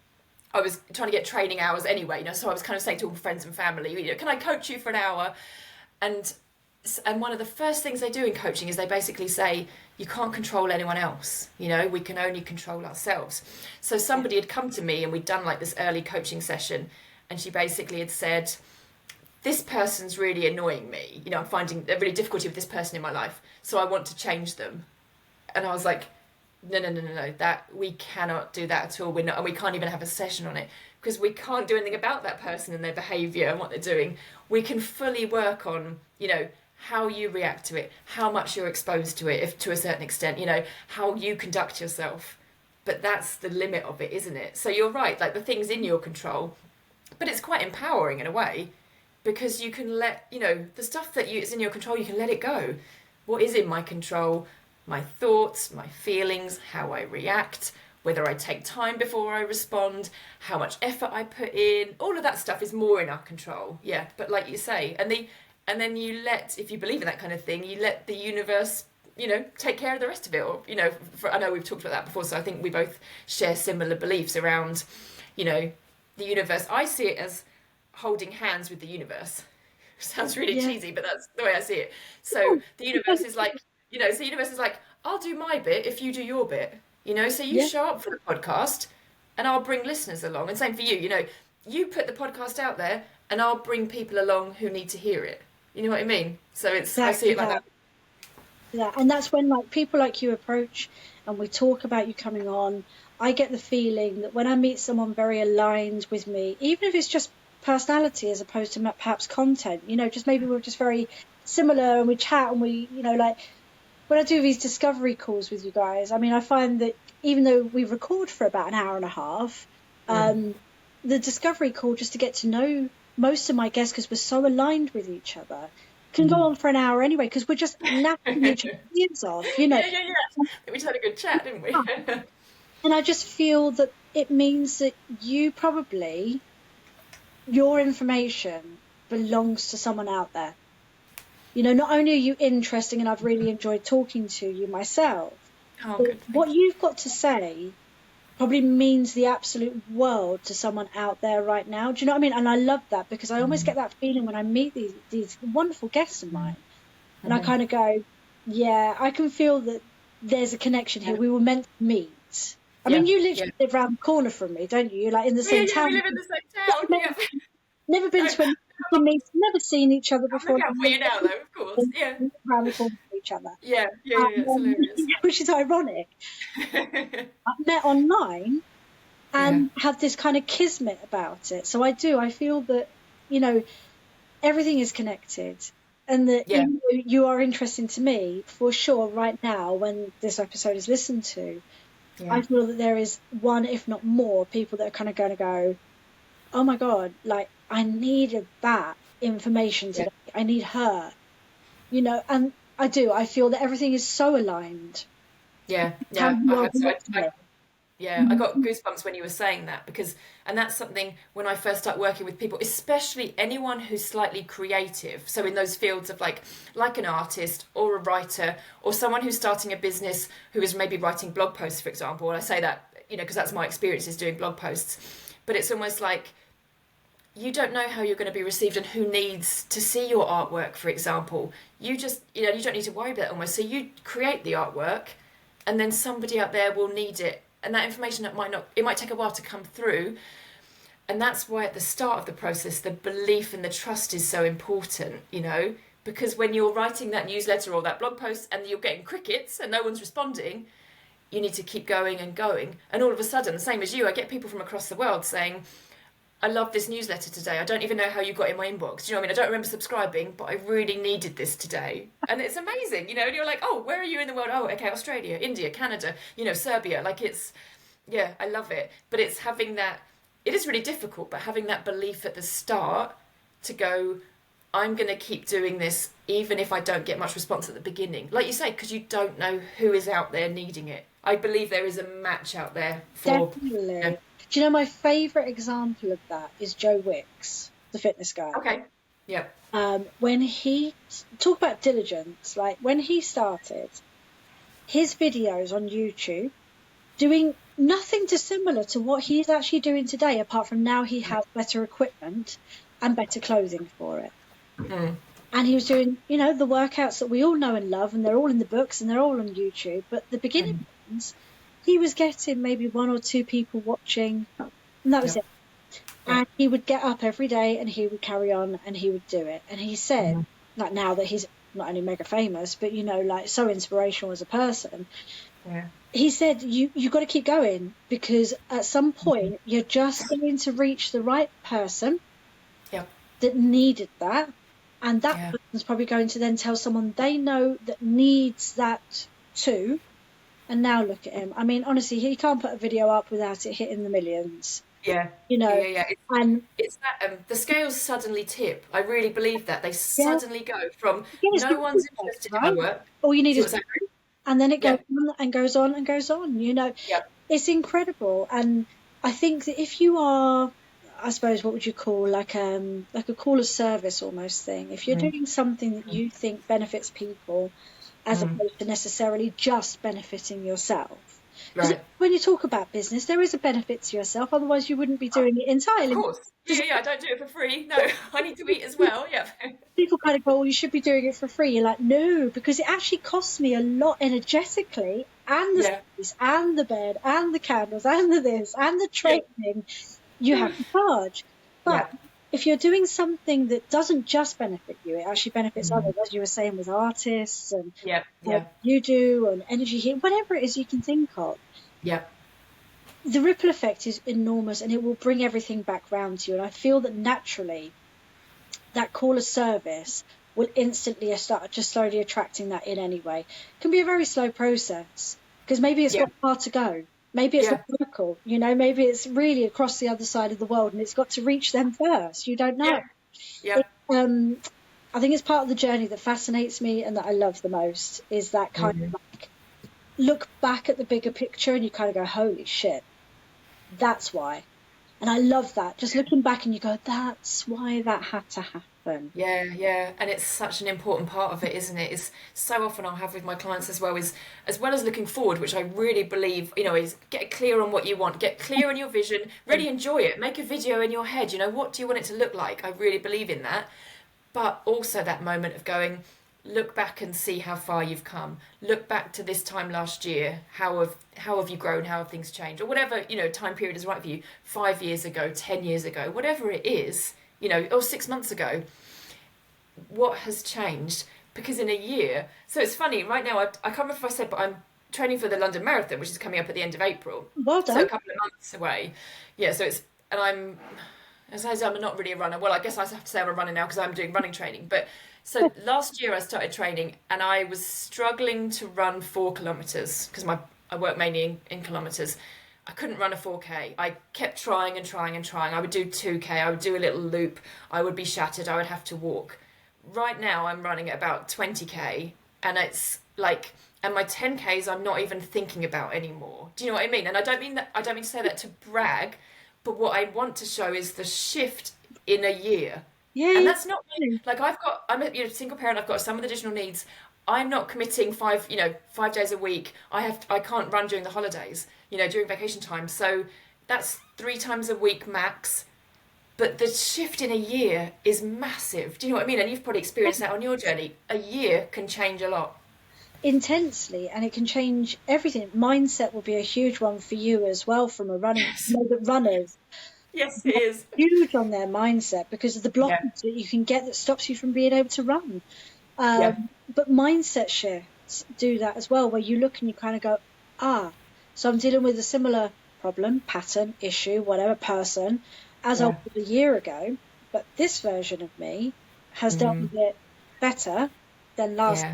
I was trying to get training hours anyway, so I was kind of saying to all friends and family, can I coach you for an hour? And one of the first things they do in coaching is they basically say, you can't control anyone else, we can only control ourselves. So somebody had come to me and we'd done like this early coaching session, and she basically had said, this person's really annoying me, I'm finding a really difficulty with this person in my life, so I want to change them. And I was like, no, that we cannot do that at all. We're not, and we can't even have a session on it, because we can't do anything about that person and their behaviour and what they're doing. We can fully work on, how you react to it, how much you're exposed to it, if to a certain extent, how you conduct yourself. But that's the limit of it, isn't it? So you're right, like the things in your control, but it's quite empowering in a way, because you can let, the stuff that is in your control, you can let it go. What is in my control? My thoughts, my feelings, how I react, whether I take time before I respond, how much effort I put in, all of that stuff is more in our control. Yeah, but like you say, and then you let, if you believe in that kind of thing, you let the universe, take care of the rest of it. Or, I know we've talked about that before, so I think we both share similar beliefs around, the universe. I see it as holding hands with the universe. Sounds really cheesy, but that's the way I see it. So the universe is like, so the universe is like, I'll do my bit if you do your bit, so you show up for the podcast and I'll bring listeners along. And same for you, you put the podcast out there and I'll bring people along who need to hear it. You know what I mean? So it's, exactly. I see it like that. Yeah, and that's when like people like you approach and we talk about you coming on. I get the feeling that when I meet someone very aligned with me, even if it's just personality as opposed to perhaps content, just maybe we're just very similar and we chat and we, like when I do these discovery calls with you guys, I mean, I find that even though we record for about an hour and a half, the discovery call, just to get to know most of my guests, because we're so aligned with each other, can go on for an hour anyway, because we're just napping each other's ears off, Yeah. We just had a good chat, didn't we? And I just feel that it means that your information belongs to someone out there. Not only are you interesting, and I've really enjoyed talking to you myself, but what you've got to say probably means the absolute world to someone out there right now. Do you know what I mean? And I love that, because I almost get that feeling when I meet these wonderful guests of mine, and I kind of go, yeah, I can feel that there's a connection here. We were meant to meet. I mean, you literally live around the corner from me, don't you? You're like in the same town. We live in the same town. Never been to a meeting, never seen each other before. I'm looking out for you now, though, of course. Yeah. Around the corner from each other. Yeah, it's hilarious. Which is ironic. I met online and had this kind of kismet about it. So I feel that, everything is connected, and that you are interesting to me for sure right now when this episode is listened to. I feel that there is one, if not more, people that are kind of going to go, oh my God, like I needed that information today. I need her, and I do. I feel that everything is so aligned. Yeah. I got goosebumps when you were saying that, and that's something when I first start working with people, especially anyone who's slightly creative. So in those fields of like an artist or a writer or someone who's starting a business who is maybe writing blog posts, for example. And I say that, because that's my experience, is doing blog posts. But it's almost like you don't know how you're going to be received and who needs to see your artwork, for example. You just, you don't need to worry about it almost. So you create the artwork and then somebody out there will need it. And that information it might take a while to come through. And that's why at the start of the process, the belief and the trust is so important, because when you're writing that newsletter or that blog post and you're getting crickets and no one's responding, you need to keep going and going. And all of a sudden, same as you, I get people from across the world saying, I love this newsletter today. I don't even know how you got in my inbox. Do you know what I mean? I don't remember subscribing, but I really needed this today. And it's amazing, and you're like, oh, where are you in the world? Oh, okay, Australia, India, Canada, Serbia. Like I love it. But it's having that, it is really difficult, but having that belief at the start to go, I'm going to keep doing this, even if I don't get much response at the beginning. Like you say, because you don't know who is out there needing it. I believe there is a match out there for... Definitely. Do you know my favourite example of that is Joe Wicks, the fitness guy. Okay. Yeah. When he talk about diligence, like when he started his videos on YouTube, doing nothing dissimilar to what he's actually doing today, apart from now he has better equipment and better clothing for it. Mm. And he was doing, the workouts that we all know and love, and they're all in the books and they're all on YouTube. But the beginning ones, he was getting maybe 1 or 2 people watching, and that was Yep. it. And he would get up every day and he would carry on and he would do it. And he said, like, now that he's not only mega famous, but, like, so inspirational as a person, Yeah. he said, you got to keep going, because at some point you're just going to reach the right person Yep. that needed that. And that Yeah. person's probably going to then tell someone they know that needs that too. And now look at him. I mean, honestly, he can't put a video up without it hitting the millions, Yeah. Yeah. and It's that the scales suddenly tip. I really believe that they yeah, suddenly go from it's no one's ridiculous, interested in my right? work. All you need See is, what's happening? and then it goes Yeah. on and goes on and goes on, Yeah. It's incredible. And I think that if you are, I suppose, what would you call, like a call of service almost thing, if you're doing something that you think benefits people as opposed to necessarily just benefiting yourself. Because Right. when you talk about business, there is a benefit to yourself, otherwise you wouldn't be doing it Of entirely. course. Yeah. I don't do it for free. No, I need to eat as well. Yeah. People kind of go, well, you should be doing it for free. You're like, no, because it actually costs me a lot energetically, and the Yeah. space, and the bed, and the candles, and the this, and the training. You have to charge. But Yeah. if you're doing something that doesn't just benefit you, it actually benefits others, as you were saying with artists and Yeah. Yeah. you do, and energy heat, whatever it is you can think of. Yeah. The ripple effect is enormous, and it will bring everything back round to you. And I feel that naturally that call of service will instantly start just slowly attracting that in anyway. It can be a very slow process, because maybe it's got far to go. Maybe it's not local, maybe it's really across the other side of the world and it's got to reach them first. You don't know. Yeah. I think it's part of the journey that fascinates me and that I love the most, is that kind of like, look back at the bigger picture and you kind of go, holy shit, that's why. And I love that. Just looking back and you go, that's why that had to happen. Yeah, and it's such an important part of it, isn't it? It's so often I'll have with my clients as well, is as well as looking forward, which I really believe, is get clear on what you want, get clear on your vision, really enjoy it, make a video in your head, what do you want it to look like? I really believe in that. But also that moment of going, look back and see how far you've come. Look back to this time last year. How have you grown? How have things changed? Or whatever, time period is right for you. 5 years ago, 10 years ago, whatever it is, or 6 months ago. What has changed? Because in a year, so it's funny, right now, I can't remember if I said, but I'm training for the London Marathon, which is coming up at the end of April. Well done. So a couple of months away. Yeah, so as I say, I'm not really a runner. Well, I guess I have to say I'm a runner now because I'm doing running training. But so last year I started training and I was struggling to run 4 kilometers because I work mainly in kilometers. I couldn't run a 4K. I kept trying and trying and trying. I would do 2K. I would do a little loop. I would be shattered. I would have to walk. Right now I'm running at about 20K and it's like, and my 10Ks I'm not even thinking about anymore. Do you know what I mean? And I don't mean to say that to brag, but what I want to show is the shift in a year. Yeah. And that's not like I'm a single parent. I've got some with additional needs. I'm not committing 5 days a week. I can't run during the holidays, during vacation time. So that's 3 times a week max. But the shift in a year is massive. Do you know what I mean? And you've probably experienced that on your journey. A year can change a lot. Intensely, and it can change everything. Mindset will be a huge one for you as well, from a running. Yes. That runners, Yes, it is. huge on their mindset because of the blockage that you can get that stops you from being able to run. But mindset shifts do that as well, where you look and you kind of go, so I'm dealing with a similar problem, pattern, issue, whatever, person, as I was a year ago, but this version of me has dealt with it better than last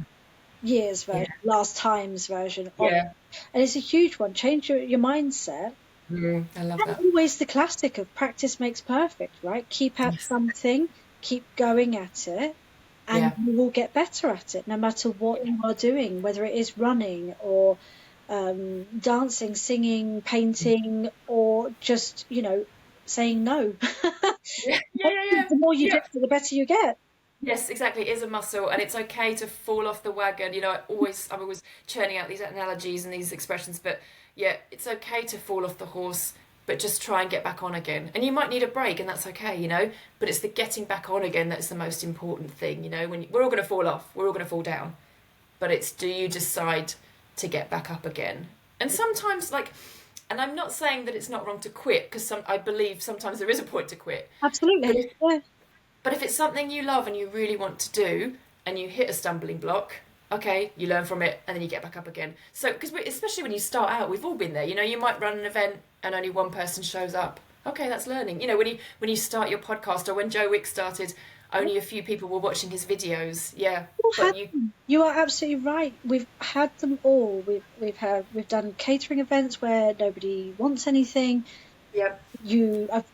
year's version, last time's version of it. And it's a huge one. Change your mindset. I love that. Always the classic of practice makes perfect, right? Keep at something, keep going at it, and you will get better at it, no matter what you are doing, whether it is running or dancing, singing, painting, or just, saying no. Yeah. The more you do, the better you get. Yes, exactly. It is a muscle, and it's okay to fall off the wagon. I'm always churning out these analogies and these expressions, but yeah, it's okay to fall off the horse, but just try and get back on again. And you might need a break, and that's okay. But it's the getting back on again that's the most important thing. We're all going to fall off, we're all going to fall down, but it's, do you decide to get back up again? And sometimes, and I'm not saying that it's not wrong to quit, because I believe sometimes there is a point to quit. But Absolutely. if Yeah. but if it's something you love and you really want to do, and you hit a stumbling block, okay, you learn from it and then you get back up again. So, because especially when you start out, we've all been there. You might run an event and only one person shows up. Okay, that's learning. When you start your podcast, or when Joe Wick started, only a few people were watching his videos. Yeah, We've had but you. them. You are absolutely right. We've had them all. We've done catering events where nobody wants anything. Yep.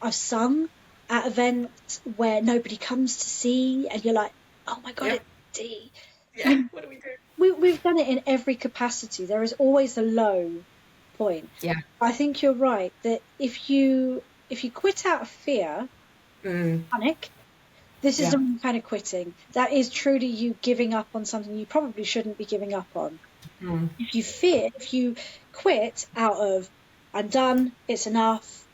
I've sung at events where nobody comes to see, and you're like, oh my God, Yep. it's D. Yeah. You What do we do? we've done it in every capacity. There is always a low point. Yeah. I think you're right that if you quit out of fear, Mm. panic, this is Yeah. the wrong kind of quitting. That is truly you giving up on something you probably shouldn't be giving up on. Mm. If you quit out of, I'm done, it's enough,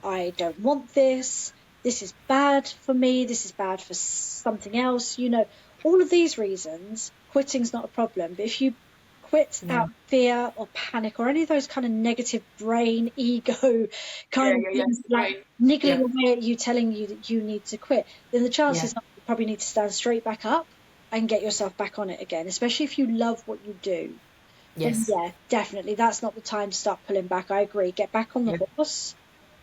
I don't want this is bad for me, this is bad for something else, all of these reasons, quitting's not a problem. But if you quit No. out of fear or panic or any of those kind of negative brain, ego Yeah. kind of Yeah. Yeah. things, It's the like brain. niggling Yeah. away at you, telling you that you need to quit, then the Yeah. chances are you probably need to stand straight back up and get yourself back on it again, especially if you love what you do. Then Yes. yeah, definitely that's not the time to start pulling back. I agree. Get back on the Yeah. horse,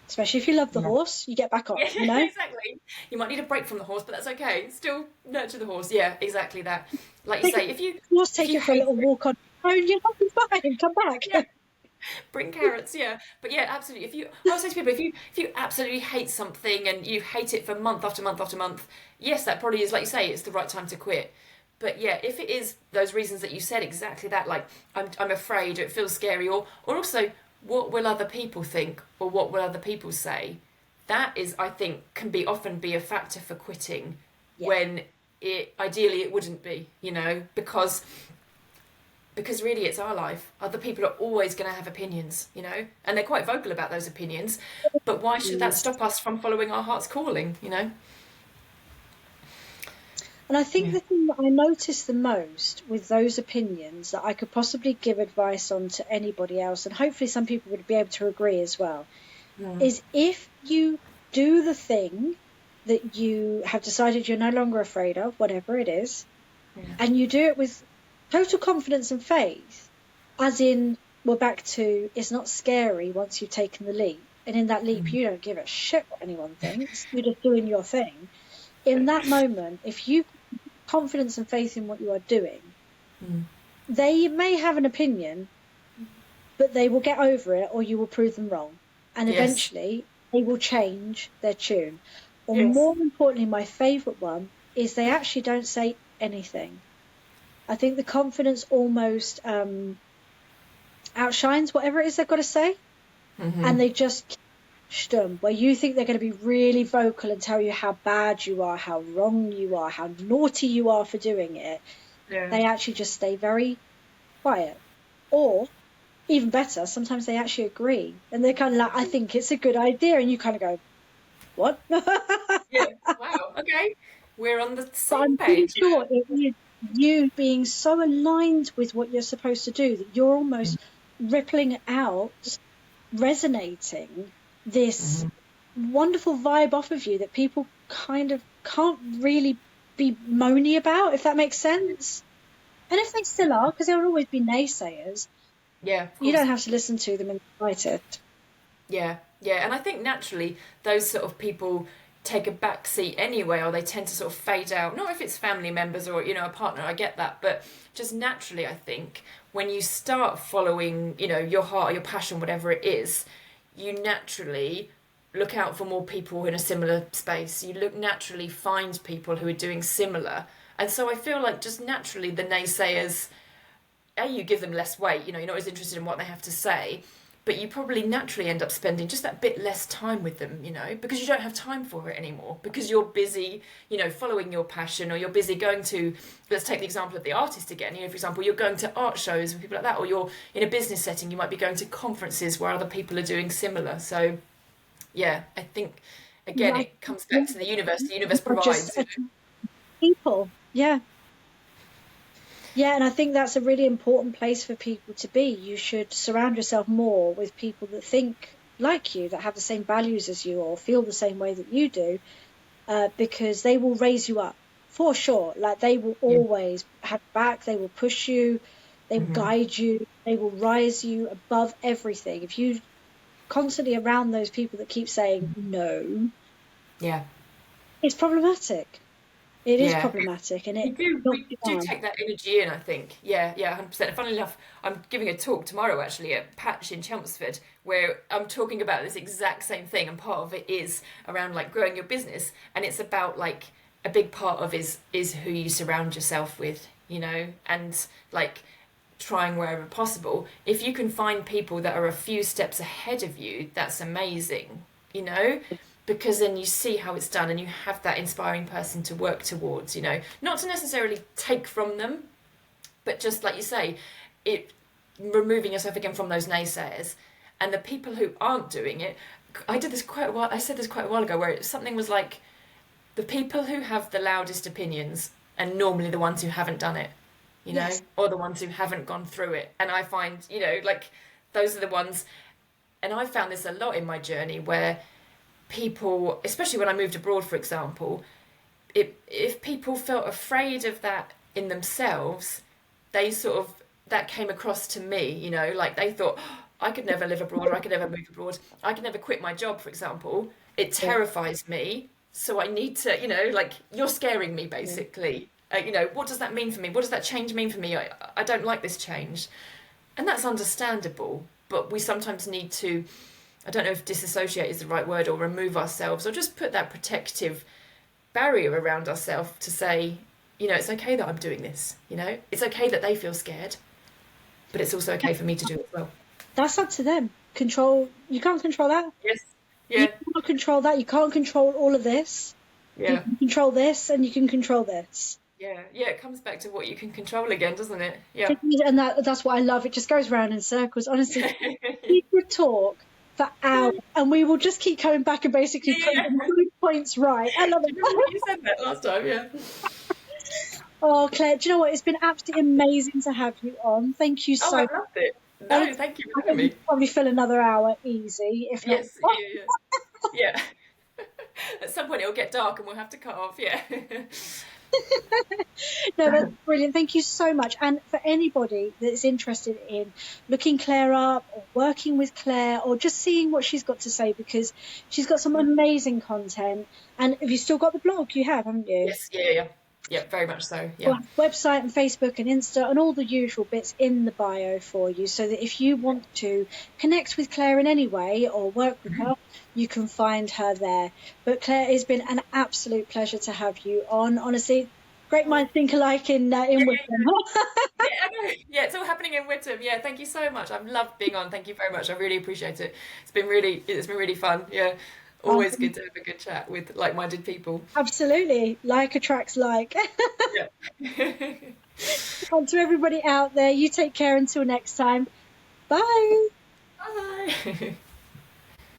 especially if you love the Yeah. horse, you get back on, Yeah, exactly. You might need a break from the horse, but that's okay. Still nurture the horse. Yeah, exactly that. Like you Take say, it, horse, if take you it for a hate little it, walk on. Oh, you're not fine. Come yeah, back. bring carrots. Yeah, but yeah, absolutely. I would say to people, if you absolutely hate something and you hate it for month after month after month, yes, that probably is, like you say, it's the right time to quit. But yeah, if it is those reasons that you said, exactly that, like I'm afraid, or it feels scary, or also what will other people think, or what will other people say, that is, I think, can often be a factor for quitting, Yeah. when ideally it wouldn't be, because really it's our life. Other people are always going to have opinions, and they're quite vocal about those opinions. But why should that Yes. stop us from following our heart's calling? And I think Yeah. the thing that I notice the most with those opinions that I could possibly give advice on to anybody else, and hopefully some people would be able to agree as well, Mm. is if you do the thing that you have decided you're no longer afraid of, whatever it is, Yeah. and you do it with total confidence and faith, as in, we're back to, it's not scary once you've taken the leap. And in that leap, Mm. you don't give a shit what anyone thinks. You're just doing your thing. In that moment, if you have confidence and faith in what you are doing, Mm. they may have an opinion, but they will get over it, or you will prove them wrong. And Yes. eventually they will change their tune. Or Yes. more importantly, my favourite one is they actually don't say anything. I think the confidence almost outshines whatever it is they've got to say, Mm-hmm. and they just keep stum. Where you think they're going to be really vocal and tell you how bad you are, how wrong you are, how naughty you are for doing it, Yeah. they actually just stay very quiet. Or even better, sometimes they actually agree, and they're kind of like, I think it's a good idea, and you kind of go, what? Yeah. Wow. Okay. We're on the But same I'm pretty page. sure it is you being so aligned with what you're supposed to do that you're almost rippling out, resonating this Mm-hmm. wonderful vibe off of you that people kind of can't really be moany about, if that makes sense. And if they still are, because there will always be naysayers, Yeah. Of you course. don't have to listen to them and fight it. Yeah, yeah, and I think naturally those sort of people take a back seat anyway, or they tend to sort of fade out. Not if it's family members or a partner, I get that, but just naturally, I think when you start following, your heart or your passion, whatever it is, you naturally look out for more people in a similar space. You look naturally find people who are doing similar, and so I feel like just naturally the naysayers, you give them less weight. You're not as interested in what they have to say, but you probably naturally end up spending just that bit less time with them, because you don't have time for it anymore, because you're busy, following your passion, or you're busy going to, let's take the example of the artist again, for example, you're going to art shows and people like that, or you're in a business setting, you might be going to conferences where other people are doing similar. So yeah, I think again, Like, it comes back to the universe or just provides. people. Yeah. Yeah, and I think that's a really important place for people to be. You should surround yourself more with people that think like you, that have the same values as you, or feel the same way that you do, because they will raise you up for sure. Like, they will always have your back, they will push you, they will guide you, they will rise you above everything. If you constantly around those people that keep saying no, Yeah. it's problematic. It is Yeah. problematic, and We it do, knocks we you do down. take that energy in, I think. Yeah, yeah, 100%. And funnily enough, I'm giving a talk tomorrow actually at Patch in Chelmsford where I'm talking about this exact same thing, and part of it is around like growing your business, and it's about like a big part of is who you surround yourself with, and like trying wherever possible. If you can find people that are a few steps ahead of you, that's amazing, because then you see how it's done and you have that inspiring person to work towards, not to necessarily take from them, but just like you say, it removing yourself again from those naysayers. And the people who aren't doing it, I said this quite a while ago, where something was like, the people who have the loudest opinions are normally the ones who haven't done it, Yes. or the ones who haven't gone through it. And I find, like those are the ones, and I found this a lot in my journey where people, especially when I moved abroad, for example, if people felt afraid of that in themselves, they sort of, that came across to me, like they thought, "Oh, I could never live abroad, or I could never move abroad, I could never quit my job, for example. It Yeah. terrifies me, so I need to, like, you're scaring me, Yeah. basically. What does that mean for me? What does that change mean for me? I don't like this change." And that's understandable, but we sometimes need to, I don't know if disassociate is the right word, or remove ourselves, or just put that protective barrier around ourselves to say, it's okay that I'm doing this, it's okay that they feel scared, but it's also okay for me to do it as well. That's up to them. You can't control that. Yes. You Yeah. can't control that. You can't control all of this. You Yeah. can control this, and you can control this. Yeah. Yeah. It comes back to what you can control again, doesn't it? Yeah. And that's what I love. It just goes round in circles. Honestly, we could talk for hours, and we will just keep coming back and basically putting Yeah. the points right. I love Do you remember it. what you said that last time? Yeah. Oh, Claire, do you know what? It's been absolutely amazing to have you on. Thank you Oh, so I much. loved it. And No, thank you I for having think we me. could probably fill another hour easy, if not Yes. more. Yeah. Yeah. Yeah. At some point it'll get dark and we'll have to cut off. Yeah. No, that's brilliant. Thank you so much. And for anybody that's interested in looking Claire up, or working with Claire, or just seeing what she's got to say, because she's got some amazing content. And have you still got the blog? You have, haven't you? Yes. Yeah. Yeah. Yeah. Very much so. Yeah. Well, website and Facebook and Insta and all the usual bits in the bio for you, so that if you want to connect with Claire in any way or work with her, you can find her there. But Claire, it's been an absolute pleasure to have you on. Honestly, great minds think alike in Yeah, Wisdom. yeah, I know. Yeah, it's all happening in Whittam. Yeah, thank you so much. I've loved being on. Thank you very much. I really appreciate it. It's been really fun. Yeah, always good to have a good chat with like-minded people. Absolutely. Like attracts like. Yeah. And to everybody out there, you take care until next time. Bye. Bye.